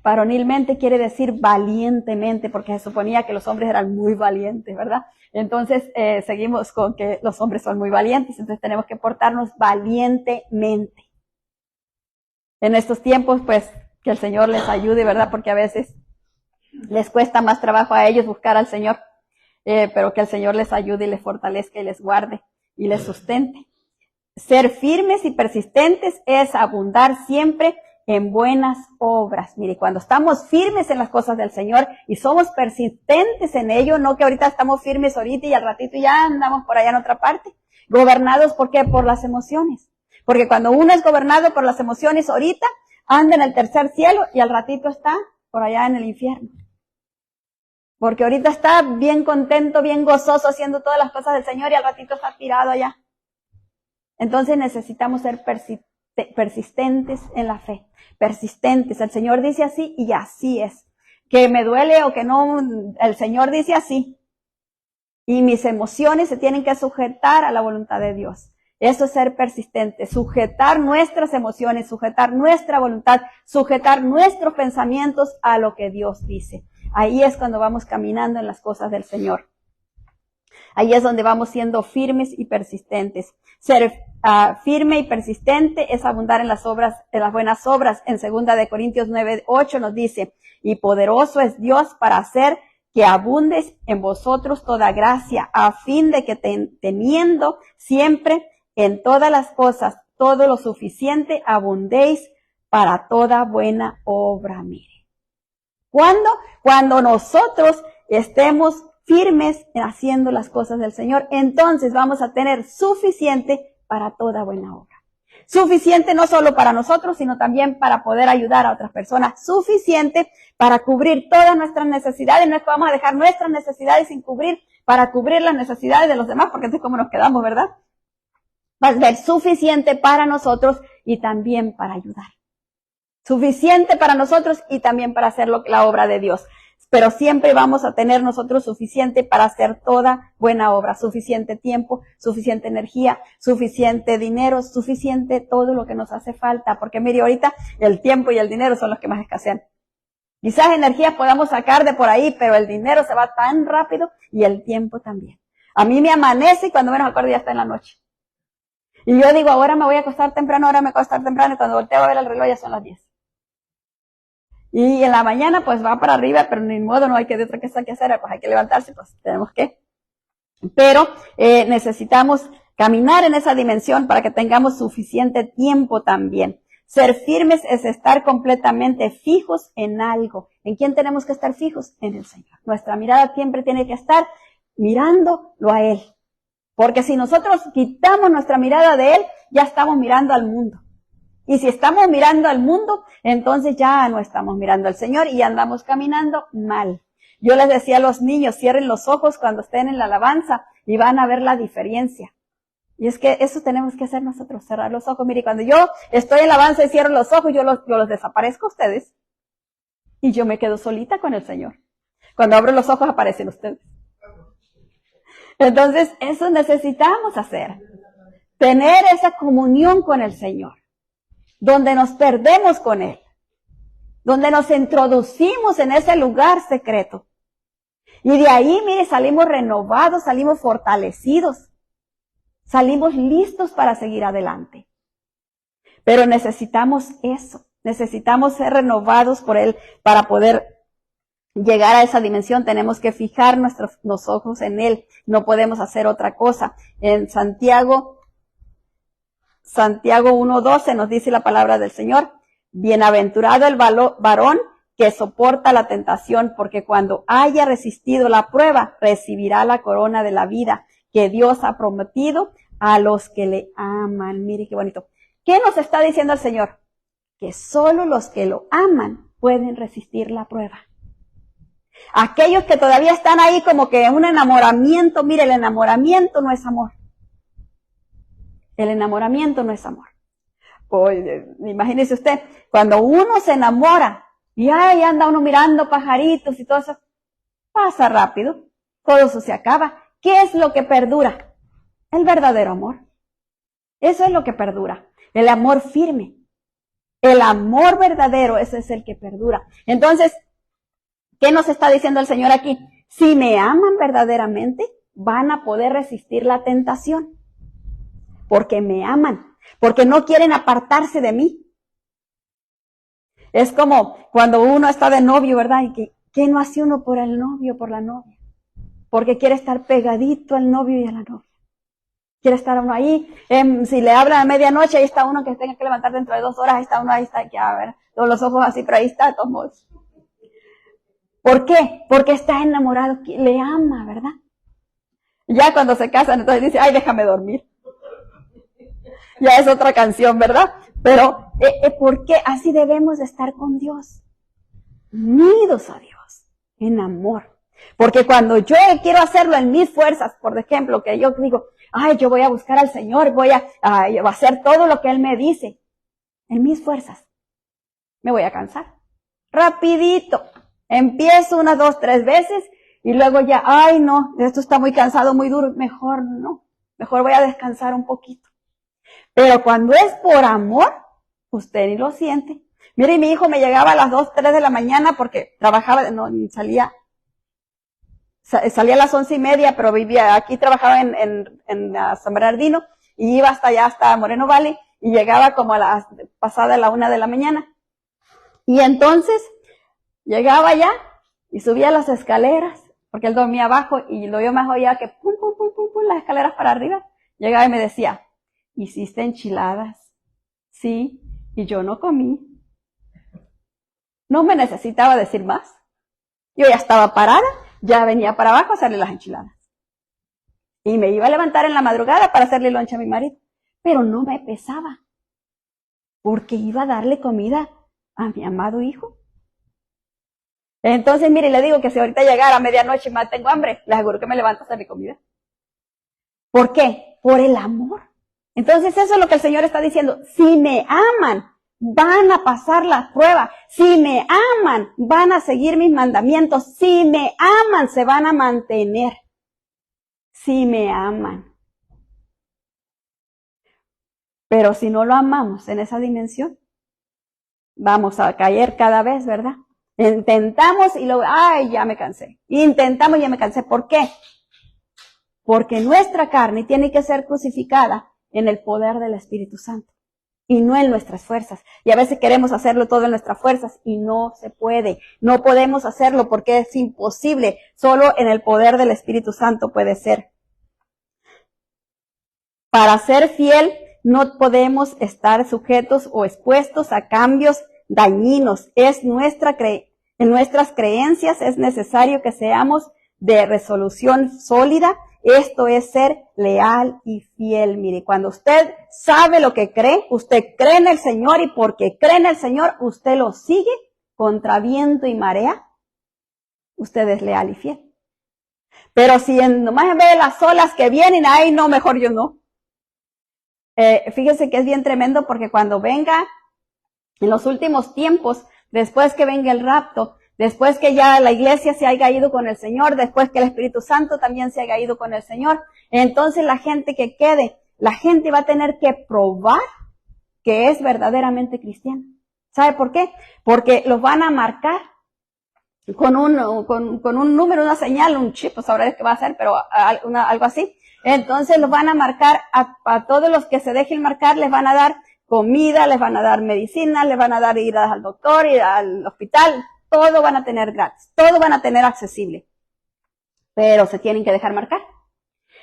Varonilmente quiere decir valientemente, porque se suponía que los hombres eran muy valientes, ¿verdad? Entonces seguimos con que los hombres son muy valientes, entonces tenemos que portarnos valientemente. En estos tiempos, pues, que el Señor les ayude, ¿verdad? Porque a veces les cuesta más trabajo a ellos buscar al Señor, pero que el Señor les ayude y les fortalezca y les guarde y les sustente. Ser firmes y persistentes es abundar siempre en buenas obras. Mire, cuando estamos firmes en las cosas del Señor y somos persistentes en ello, no que ahorita estamos firmes ahorita y al ratito ya andamos por allá en otra parte. Gobernados, ¿por qué? Por las emociones. Porque cuando uno es gobernado por las emociones ahorita, anda en el tercer cielo y al ratito está por allá en el infierno. Porque ahorita está bien contento, bien gozoso haciendo todas las cosas del Señor y al ratito está tirado allá. Entonces necesitamos ser persistentes en la fe. Persistentes. El Señor dice así y así es. Que me duele o que no, el Señor dice así. Y mis emociones se tienen que sujetar a la voluntad de Dios. Eso es ser persistente, sujetar nuestras emociones, sujetar nuestra voluntad, sujetar nuestros pensamientos a lo que Dios dice. Ahí es cuando vamos caminando en las cosas del Señor. Ahí es donde vamos siendo firmes y persistentes. Ser firme y persistente es abundar en las obras, en las buenas obras. En 2 Corintios 9:8 nos dice: y poderoso es Dios para hacer que abundes en vosotros toda gracia, a fin de que teniendo siempre en todas las cosas todo lo suficiente, abundéis para toda buena obra. Mire. ¿Cuándo? Cuando nosotros estemos firmes en haciendo las cosas del Señor, entonces vamos a tener suficiente para toda buena obra. Suficiente no solo para nosotros, sino también para poder ayudar a otras personas. Suficiente para cubrir todas nuestras necesidades. No es que vamos a dejar nuestras necesidades sin cubrir para cubrir las necesidades de los demás, porque entonces cómo nos quedamos, ¿verdad? Va a ser suficiente para nosotros y también para ayudar. Suficiente para nosotros y también para hacer la obra de Dios. Pero siempre vamos a tener nosotros suficiente para hacer toda buena obra. Suficiente tiempo, suficiente energía, suficiente dinero, suficiente todo lo que nos hace falta. Porque mire, ahorita el tiempo y el dinero son los que más escasean. Quizás energías podamos sacar de por ahí, pero el dinero se va tan rápido y el tiempo también. A mí me amanece y cuando menos acuerdo ya está en la noche. Y yo digo, ahora me voy a acostar temprano, ahora me voy a acostar temprano, y cuando volteo a ver el reloj ya son las 10. Y en la mañana pues va para arriba, pero ni modo, no hay que de otra cosa que hacer, pues hay que levantarse, pues tenemos que. Pero necesitamos caminar en esa dimensión para que tengamos suficiente tiempo también. Ser firmes es estar completamente fijos en algo. ¿En quién tenemos que estar fijos? En el Señor. Nuestra mirada siempre tiene que estar mirándolo a Él. Porque si nosotros quitamos nuestra mirada de Él, ya estamos mirando al mundo. Y si estamos mirando al mundo, entonces ya no estamos mirando al Señor y andamos caminando mal. Yo les decía a los niños, cierren los ojos cuando estén en la alabanza y van a ver la diferencia. Y es que eso tenemos que hacer nosotros, cerrar los ojos. Mire, cuando yo estoy en la alabanza y cierro los ojos, yo los desaparezco a ustedes. Y yo me quedo solita con el Señor. Cuando abro los ojos aparecen ustedes. Entonces, eso necesitamos hacer. Tener esa comunión con el Señor. Donde nos perdemos con Él. Donde nos introducimos en ese lugar secreto. Y de ahí, mire, salimos renovados, salimos fortalecidos. Salimos listos para seguir adelante. Pero necesitamos eso. Necesitamos ser renovados por Él para poder llegar a esa dimensión. Tenemos que fijar los ojos en Él. No podemos hacer otra cosa. En Santiago 1:12 nos dice la palabra del Señor. Bienaventurado el varón que soporta la tentación, porque cuando haya resistido la prueba, recibirá la corona de la vida que Dios ha prometido a los que le aman. Mire qué bonito. ¿Qué nos está diciendo el Señor? Que solo los que lo aman pueden resistir la prueba. Aquellos que todavía están ahí como que en un enamoramiento, mire, el enamoramiento no es amor. El enamoramiento no es amor. Pues, imagínese usted, cuando uno se enamora y ahí anda uno mirando pajaritos y todo eso, pasa rápido, todo eso se acaba. ¿Qué es lo que perdura? El verdadero amor. Eso es lo que perdura. El amor firme. El amor verdadero, ese es el que perdura. Entonces, ¿qué nos está diciendo el Señor aquí? Si me aman verdaderamente, van a poder resistir la tentación. Porque me aman. Porque no quieren apartarse de mí. Es como cuando uno está de novio, ¿verdad? Y ¿qué no hace uno por el novio, por la novia? Porque quiere estar pegadito al novio y a la novia. Quiere estar uno ahí. Si le hablan a medianoche, ahí está uno que tenga que levantar dentro de 2 horas, ahí está uno, ahí está, ya, a ver, todos los ojos así, pero ahí está, de todos modos. ¿Por qué? Porque está enamorado, le ama, ¿verdad? Ya cuando se casan, entonces dice, ay, déjame dormir. Ya es otra canción, ¿verdad? Pero, ¿por qué? Así debemos de estar con Dios. Unidos a Dios, en amor. Porque cuando yo quiero hacerlo en mis fuerzas, por ejemplo, que yo digo, ay, yo voy a buscar al Señor, voy a hacer todo lo que Él me dice. En mis fuerzas, me voy a cansar. Rapidito. Empiezo 1, 2, 3 veces y luego ya, ay, no, esto está muy cansado, muy duro. Mejor no. Mejor voy a descansar un poquito. Pero cuando es por amor, usted ni lo siente. Mire, mi hijo me llegaba a las 2, 3 de la mañana porque trabajaba, no, salía a las 11:30, pero vivía, aquí trabajaba en San Bernardino y iba hasta allá, hasta Moreno Valley y llegaba como pasada la 1 de la mañana. Y entonces llegaba allá y subía las escaleras, porque él dormía abajo y yo más oía que pum, pum, pum, pum, pum, las escaleras para arriba. Llegaba y me decía, ¿hiciste enchiladas? Sí, y yo no comí. No me necesitaba decir más. Yo ya estaba parada, ya venía para abajo a hacerle las enchiladas. Y me iba a levantar en la madrugada para hacerle lonche a mi marido. Pero no me pesaba, porque iba a darle comida a mi amado hijo. Entonces, mire, le digo que si ahorita llegara a medianoche y más tengo hambre, le aseguro que me levanto a hacerle comida. ¿Por qué? Por el amor. Entonces, eso es lo que el Señor está diciendo. Si me aman, van a pasar la prueba. Si me aman, van a seguir mis mandamientos. Si me aman, se van a mantener. Si me aman. Pero si no lo amamos en esa dimensión, vamos a caer cada vez, ¿verdad? Intentamos y luego, ay, ya me cansé. Intentamos y ya me cansé. ¿Por qué? Porque nuestra carne tiene que ser crucificada en el poder del Espíritu Santo y no en nuestras fuerzas. Y a veces queremos hacerlo todo en nuestras fuerzas y no se puede. No podemos hacerlo porque es imposible. Solo en el poder del Espíritu Santo puede ser. Para ser fiel, no podemos estar sujetos o expuestos a cambios dañinos. En nuestras creencias es necesario que seamos de resolución sólida. Esto es ser leal y fiel. Mire, cuando usted sabe lo que cree, usted cree en el Señor y porque cree en el Señor, usted lo sigue contra viento y marea. usted es leal y fiel. Pero si nomás ve las olas que vienen, ay no, mejor yo no. Fíjese que es bien tremendo porque cuando venga en los últimos tiempos, después que venga el rapto, después que ya la iglesia se haya ido con el Señor, después que el Espíritu Santo también se haya ido con el Señor, entonces la gente que quede, la gente va a tener que probar que es verdaderamente cristiana. ¿Sabe por qué? Porque los van a marcar con un número, una señal, un chip, pues sabrá qué va a hacer, pero algo así. Entonces los van a marcar a todos los que se dejen marcar, les van a dar comida, les van a dar medicina, les van a dar ir al doctor, ir al hospital, todo van a tener gratis, todo van a tener accesible. Pero se tienen que dejar marcar.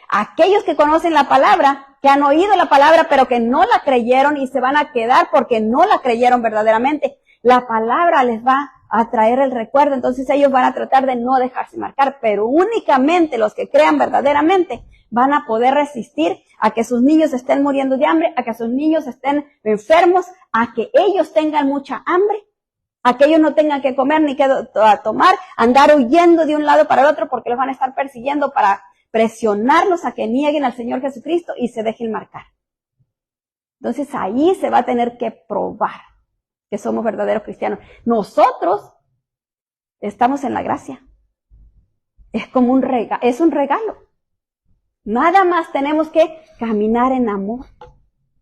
Aquellos que conocen la palabra, que han oído la palabra, pero que no la creyeron y se van a quedar porque no la creyeron verdaderamente, la palabra les va a traer el recuerdo, entonces ellos van a tratar de no dejarse marcar, pero únicamente los que crean verdaderamente van a poder resistir a que sus niños estén muriendo de hambre, a que sus niños estén enfermos, a que ellos tengan mucha hambre, a que ellos no tengan que comer ni que tomar, andar huyendo de un lado para el otro porque los van a estar persiguiendo para presionarlos a que nieguen al Señor Jesucristo y se dejen marcar. Entonces ahí se va a tener que probar que somos verdaderos cristianos. Nosotros estamos en la gracia. Es como un regalo, es un regalo. Nada más tenemos que caminar en amor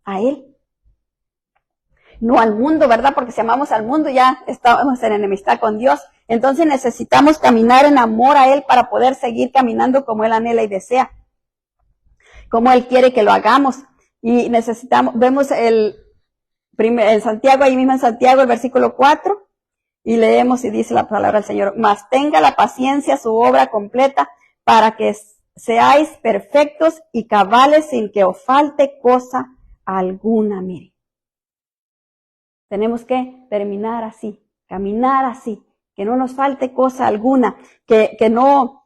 a Él. No al mundo, ¿verdad? Porque si amamos al mundo ya estamos en enemistad con Dios. Entonces necesitamos caminar en amor a Él para poder seguir caminando como Él anhela y desea. Como Él quiere que lo hagamos. Y necesitamos, vemos en Santiago, ahí mismo en Santiago, el versículo 4, y leemos y dice la palabra del Señor: mas tenga la paciencia su obra completa para que seáis perfectos y cabales sin que os falte cosa alguna. Mire, tenemos que terminar así, caminar así, que no nos falte cosa alguna, que no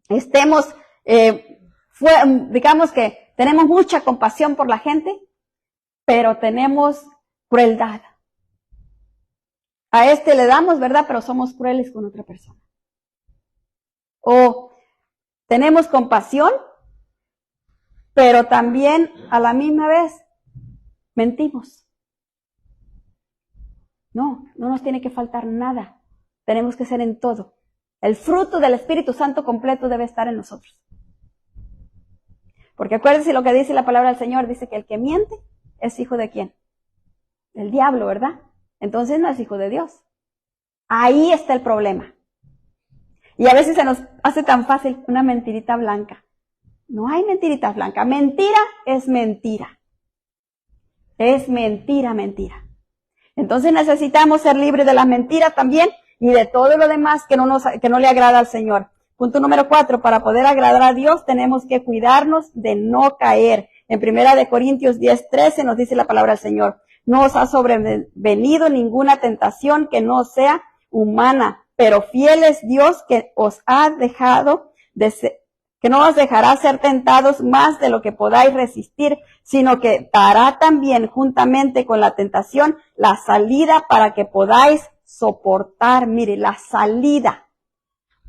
estemos, digamos que tenemos mucha compasión por la gente, pero tenemos crueldad. A este le damos, ¿verdad? Pero somos crueles con otra persona. O tenemos compasión, pero también a la misma vez mentimos. No nos tiene que faltar nada. Tenemos que ser en todo. El fruto del Espíritu Santo completo debe estar en nosotros. Porque acuérdense lo que dice la palabra del Señor, dice que el que miente es hijo de ¿quién? Del diablo, ¿verdad? Entonces no es hijo de Dios. Ahí está el problema. Y a veces se nos hace tan fácil una mentirita blanca. No hay mentirita blanca. Mentira es mentira. Es mentira, mentira. Entonces necesitamos ser libres de las mentiras también y de todo lo demás que no le agrada al Señor. Punto número 4, para poder agradar a Dios tenemos que cuidarnos de no caer. En 1 Corintios 10:13 nos dice la palabra del Señor: no os ha sobrevenido ninguna tentación que no sea humana, pero fiel es Dios que os ha dejado que no os dejará ser tentados más de lo que podáis resistir, sino que dará también juntamente con la tentación la salida para que podáis soportar. Mire, la salida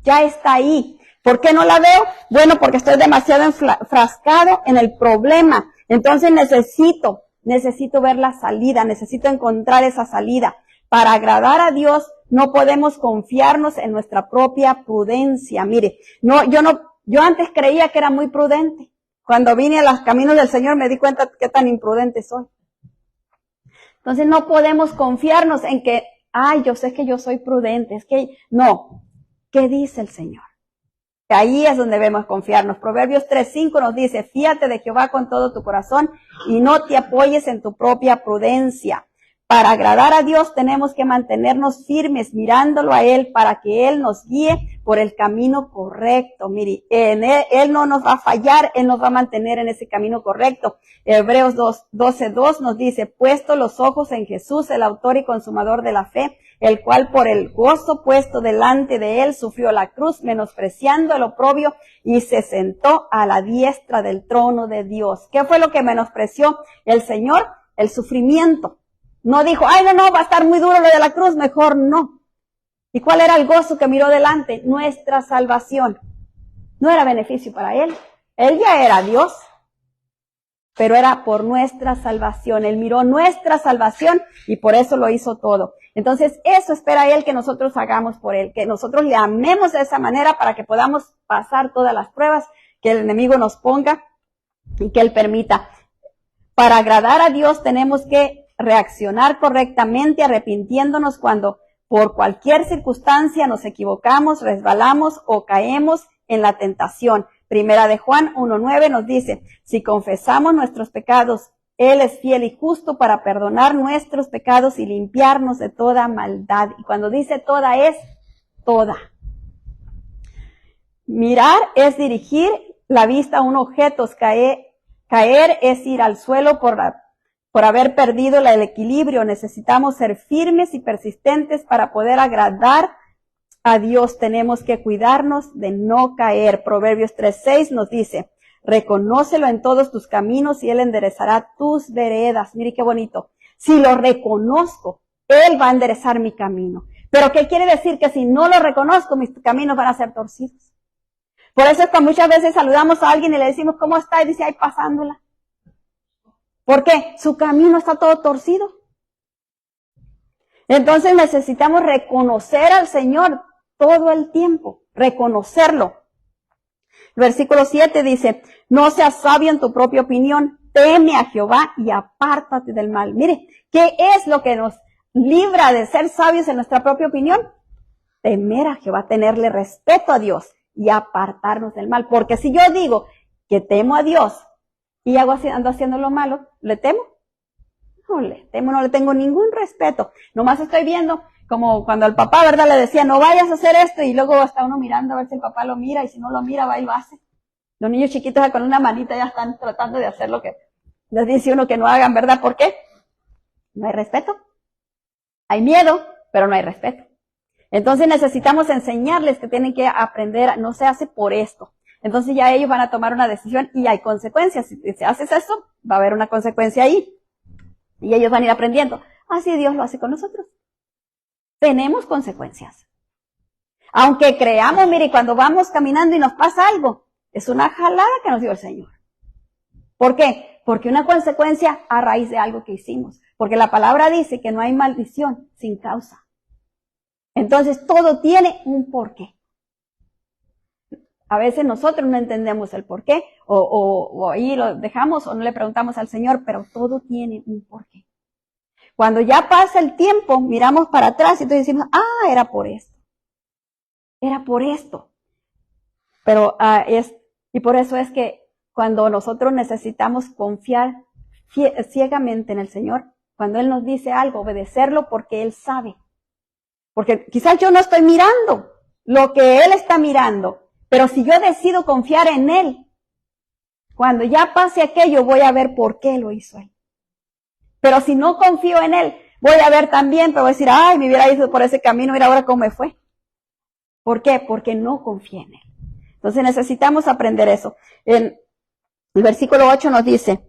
ya está ahí. ¿Por qué no la veo? Bueno, porque estoy demasiado enfrascado en el problema. Entonces necesito ver la salida, necesito encontrar esa salida. Para agradar a Dios no podemos confiarnos en nuestra propia prudencia. Mire, yo antes creía que era muy prudente. Cuando vine a los caminos del Señor me di cuenta qué tan imprudente soy. Entonces no podemos confiarnos en que, yo sé que yo soy prudente. Es que, no. ¿Qué dice el Señor? Que ahí es donde debemos confiarnos. Proverbios 3:5 nos dice: fíate de Jehová con todo tu corazón y no te apoyes en tu propia prudencia. Para agradar a Dios tenemos que mantenernos firmes mirándolo a Él para que Él nos guíe por el camino correcto. Mire, Él no nos va a fallar, Él nos va a mantener en ese camino correcto. Hebreos 12:2 nos dice: puesto los ojos en Jesús, el autor y consumador de la fe, el cual por el gozo puesto delante de Él sufrió la cruz, menospreciando el oprobio, y se sentó a la diestra del trono de Dios. ¿Qué fue lo que menospreció el Señor? El sufrimiento. No dijo, no, va a estar muy duro lo de la cruz, mejor no. ¿Y cuál era el gozo que miró delante? Nuestra salvación. No era beneficio para él. Él ya era Dios, pero era por nuestra salvación. Él miró nuestra salvación y por eso lo hizo todo. Entonces, eso espera él que nosotros hagamos por él, que nosotros le amemos de esa manera para que podamos pasar todas las pruebas que el enemigo nos ponga y que él permita. Para agradar a Dios tenemos que reaccionar correctamente, arrepintiéndonos cuando por cualquier circunstancia nos equivocamos, resbalamos o caemos en la tentación. Primera de Juan 1:9 nos dice, si confesamos nuestros pecados, Él es fiel y justo para perdonar nuestros pecados y limpiarnos de toda maldad. Y cuando dice toda, es toda. Mirar es dirigir la vista a un objeto, caer es ir al suelo por haber perdido el equilibrio. Necesitamos ser firmes y persistentes para poder agradar a Dios. Tenemos que cuidarnos de no caer. Proverbios 3:6 nos dice, reconócelo en todos tus caminos y Él enderezará tus veredas. Mire qué bonito. Si lo reconozco, Él va a enderezar mi camino. Pero ¿qué quiere decir? Que si no lo reconozco, mis caminos van a ser torcidos. Por eso es que muchas veces saludamos a alguien y le decimos, ¿cómo está? Y dice, ay, pasándola. ¿Por qué? Su camino está todo torcido. Entonces necesitamos reconocer al Señor todo el tiempo, reconocerlo. El versículo 7 dice, no seas sabio en tu propia opinión, teme a Jehová y apártate del mal. Mire, ¿qué es lo que nos libra de ser sabios en nuestra propia opinión? Temer a Jehová, tenerle respeto a Dios y apartarnos del mal. Porque si yo digo que temo a Dios y ando haciendo lo malo, ¿le temo? No le temo, no le tengo ningún respeto. Nomás estoy viendo como cuando al papá, ¿verdad? Le decía, no vayas a hacer esto, y luego está uno mirando a ver si el papá lo mira, y si no lo mira, va y lo hace. Los niños chiquitos con una manita ya están tratando de hacer lo que les dice uno que no hagan, ¿verdad? ¿Por qué? No hay respeto. Hay miedo, pero no hay respeto. Entonces necesitamos enseñarles que tienen que aprender, no se hace por esto. Entonces ya ellos van a tomar una decisión y hay consecuencias. Si haces eso, va a haber una consecuencia ahí. Y ellos van a ir aprendiendo. Así Dios lo hace con nosotros. Tenemos consecuencias. Aunque creamos, mire, cuando vamos caminando y nos pasa algo, es una jalada que nos dio el Señor. ¿Por qué? Porque una consecuencia a raíz de algo que hicimos. Porque la palabra dice que no hay maldición sin causa. Entonces todo tiene un porqué. A veces nosotros no entendemos el porqué, o ahí lo dejamos o no le preguntamos al Señor, pero todo tiene un porqué. Cuando ya pasa el tiempo, miramos para atrás y entonces decimos, era por esto. Era por esto. Pero y por eso es que cuando nosotros necesitamos confiar ciegamente en el Señor, cuando Él nos dice algo, obedecerlo porque Él sabe. Porque quizás yo no estoy mirando lo que Él está mirando, pero si yo decido confiar en Él, cuando ya pase aquello, voy a ver por qué lo hizo Él. Pero si no confío en Él, voy a ver también, pero voy a decir, me hubiera ido por ese camino, mira ahora cómo me fue. ¿Por qué? Porque no confié en Él. Entonces necesitamos aprender eso. En el versículo 8 nos dice,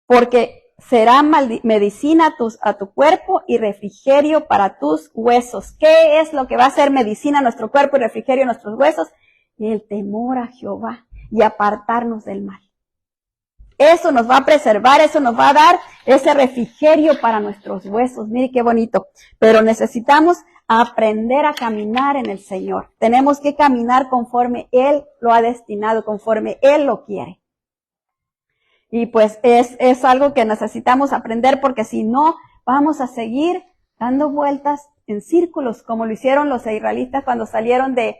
porque será medicina a tu cuerpo y refrigerio para tus huesos. ¿Qué es lo que va a ser medicina a nuestro cuerpo y refrigerio a nuestros huesos? El temor a Jehová y apartarnos del mal. Eso nos va a preservar, eso nos va a dar ese refrigerio para nuestros huesos. Mire qué bonito. Pero necesitamos aprender a caminar en el Señor. Tenemos que caminar conforme Él lo ha destinado, conforme Él lo quiere. Y pues es algo que necesitamos aprender porque si no, vamos a seguir dando vueltas en círculos, como lo hicieron los israelitas cuando salieron de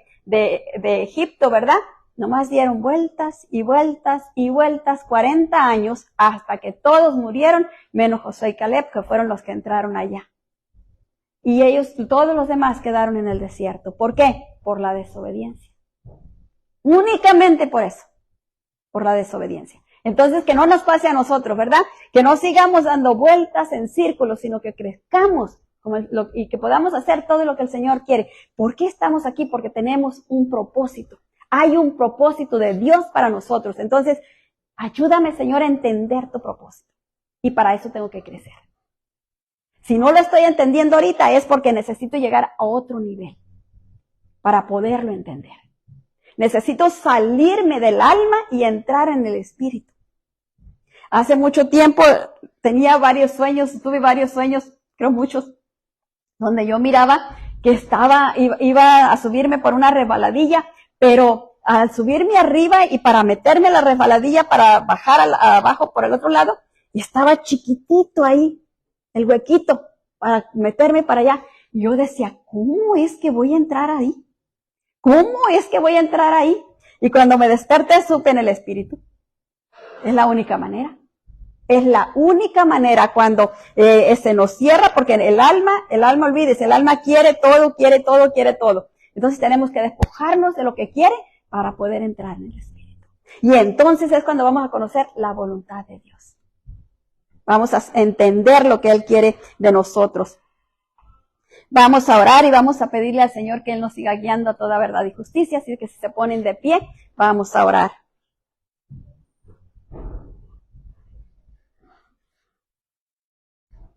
Egipto, ¿verdad? Nomás dieron vueltas y vueltas y vueltas, 40 años, hasta que todos murieron, menos Josué y Caleb, que fueron los que entraron allá. Y ellos, todos los demás, quedaron en el desierto. ¿Por qué? Por la desobediencia. Únicamente por eso, por la desobediencia. Entonces, que no nos pase a nosotros, ¿verdad? Que no sigamos dando vueltas en círculos, sino que crezcamos y que podamos hacer todo lo que el Señor quiere. ¿Por qué estamos aquí? Porque tenemos un propósito. Hay un propósito de Dios para nosotros. Entonces, ayúdame, Señor, a entender tu propósito. Y para eso tengo que crecer. Si no lo estoy entendiendo ahorita es porque necesito llegar a otro nivel para poderlo entender. Necesito salirme del alma y entrar en el espíritu. Hace mucho tiempo tenía varios sueños, tuve varios sueños, creo muchos, donde yo miraba que iba a subirme por una resbaladilla, pero al subirme arriba y para meterme a la resbaladilla para bajar abajo por el otro lado, estaba chiquitito ahí, el huequito, para meterme para allá. Y yo decía, ¿cómo es que voy a entrar ahí? ¿Cómo es que voy a entrar ahí? Y cuando me desperté supe en el espíritu. Es la única manera. Es la única manera cuando se nos cierra, porque el alma, olvídese, el alma quiere todo, quiere todo, quiere todo. Entonces tenemos que despojarnos de lo que quiere para poder entrar en el espíritu. Y entonces es cuando vamos a conocer la voluntad de Dios. Vamos a entender lo que Él quiere de nosotros. Vamos a orar y vamos a pedirle al Señor que Él nos siga guiando a toda verdad y justicia. Así que si se ponen de pie, vamos a orar.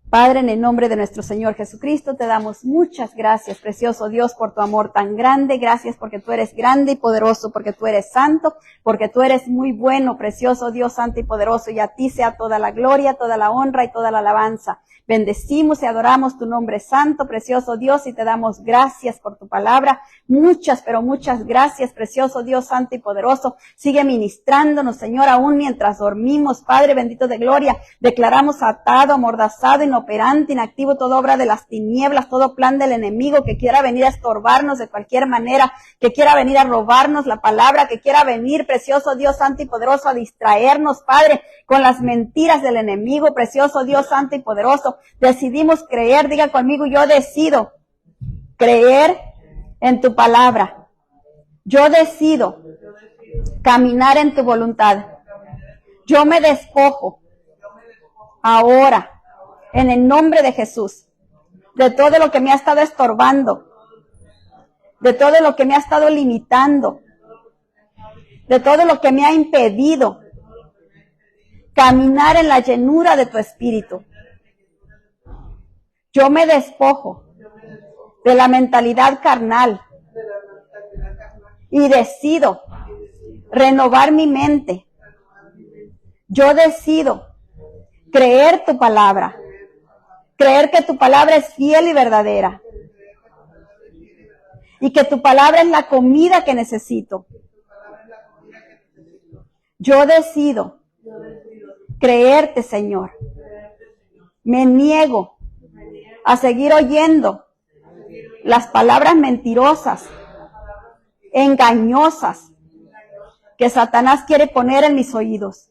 Padre, en el nombre de nuestro Señor Jesucristo, te damos muchas gracias, precioso Dios, por tu amor tan grande. Gracias porque tú eres grande y poderoso, porque tú eres santo, porque tú eres muy bueno, precioso Dios, santo y poderoso. Y a ti sea toda la gloria, toda la honra y toda la alabanza. Bendecimos y adoramos tu nombre santo, precioso Dios, y te damos gracias por tu palabra. Muchas, pero muchas gracias, precioso Dios, santo y poderoso. Sigue ministrándonos, Señor, aún mientras dormimos. Padre bendito de gloria, declaramos atado, amordazado, inoperante, inactivo toda obra de las tinieblas, todo plan del enemigo que quiera venir a estorbarnos de cualquier manera, que quiera venir a robarnos la palabra, que quiera venir, precioso Dios, santo y poderoso, a distraernos, Padre, con las mentiras del enemigo, precioso Dios, santo y poderoso. Decidimos creer, diga conmigo, yo decido creer en tu palabra. Yo decido caminar en tu voluntad. Yo me despojo ahora, en el nombre de Jesús, de todo lo que me ha estado estorbando, de todo lo que me ha estado limitando, de todo lo que me ha impedido caminar en la llenura de tu espíritu. Yo me despojo de la mentalidad carnal y decido renovar mi mente. Yo decido creer tu palabra, creer que tu palabra es fiel y verdadera y que tu palabra es la comida que necesito. Yo decido creerte, Señor. Me niego a seguir oyendo las palabras mentirosas, engañosas, que Satanás quiere poner en mis oídos.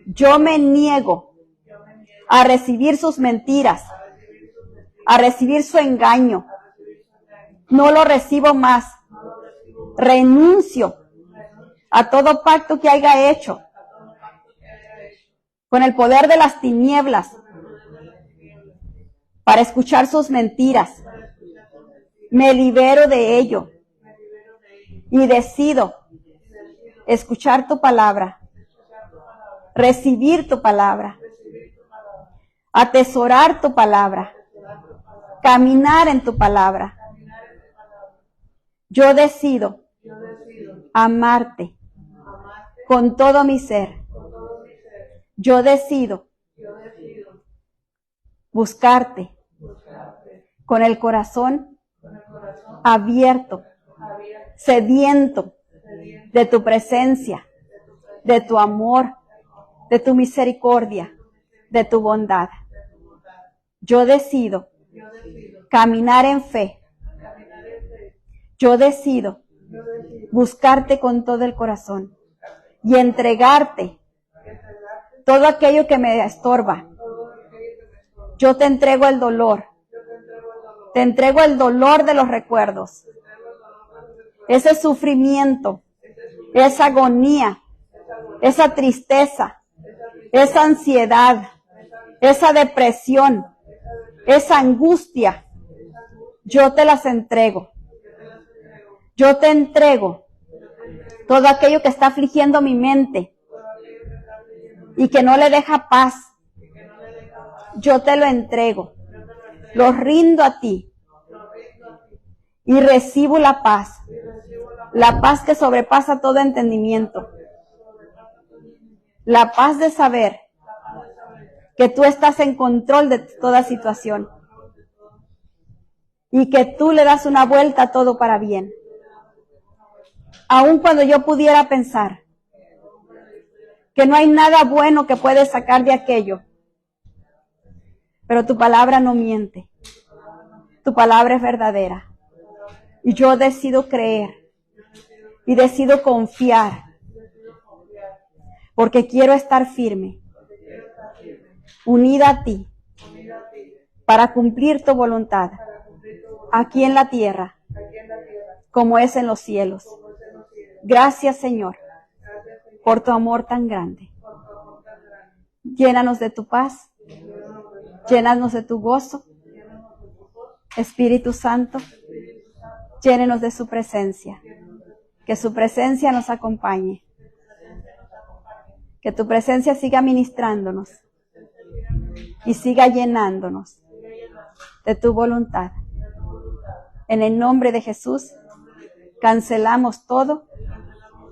Yo me niego a recibir sus mentiras, a recibir su engaño. No lo recibo más. Renuncio a todo pacto que haya hecho con el poder de las tinieblas para escuchar sus mentiras. Me libero de ello y decido escuchar tu palabra, recibir tu palabra, atesorar tu palabra, caminar en tu palabra. Yo decido amarte con todo mi ser. Yo decido buscarte con el corazón abierto, sediento de tu presencia, de tu amor, de tu misericordia, de tu bondad. Yo decido caminar en fe. Yo decido buscarte con todo el corazón y entregarte todo aquello que me estorba. Yo te entrego el dolor. Te entrego el dolor de los recuerdos. Ese sufrimiento, esa agonía, esa tristeza, esa ansiedad, esa depresión, esa angustia. Yo te las entrego. Yo te entrego todo aquello que está afligiendo mi mente y que no le deja paz. yo te lo entrego, lo rindo a ti y recibo la paz que sobrepasa todo entendimiento, la paz de saber que tú estás en control de toda situación y que tú le das una vuelta a todo para bien. Aun cuando yo pudiera pensar que no hay nada bueno que puede sacar de aquello, pero tu palabra no miente, tu palabra es verdadera. Y yo decido creer y decido confiar, porque quiero estar firme, unida a ti, para cumplir tu voluntad, aquí en la tierra, como es en los cielos. Gracias, Señor, por tu amor tan grande. Llénanos de tu paz, llénanos de tu gozo. Espíritu Santo, llénenos de su presencia. Que su presencia nos acompañe. Que tu presencia siga ministrándonos y siga llenándonos de tu voluntad. En el nombre de Jesús, cancelamos todo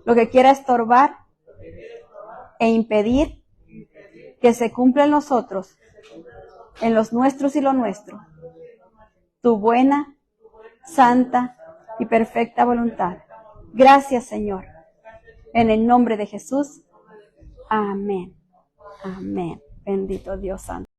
lo que quiera estorbar e impedir que se cumpla en nosotros, en los nuestros y lo nuestro, tu buena, santa y perfecta voluntad. Gracias, Señor. En el nombre de Jesús. Amén. Amén. Bendito Dios Santo.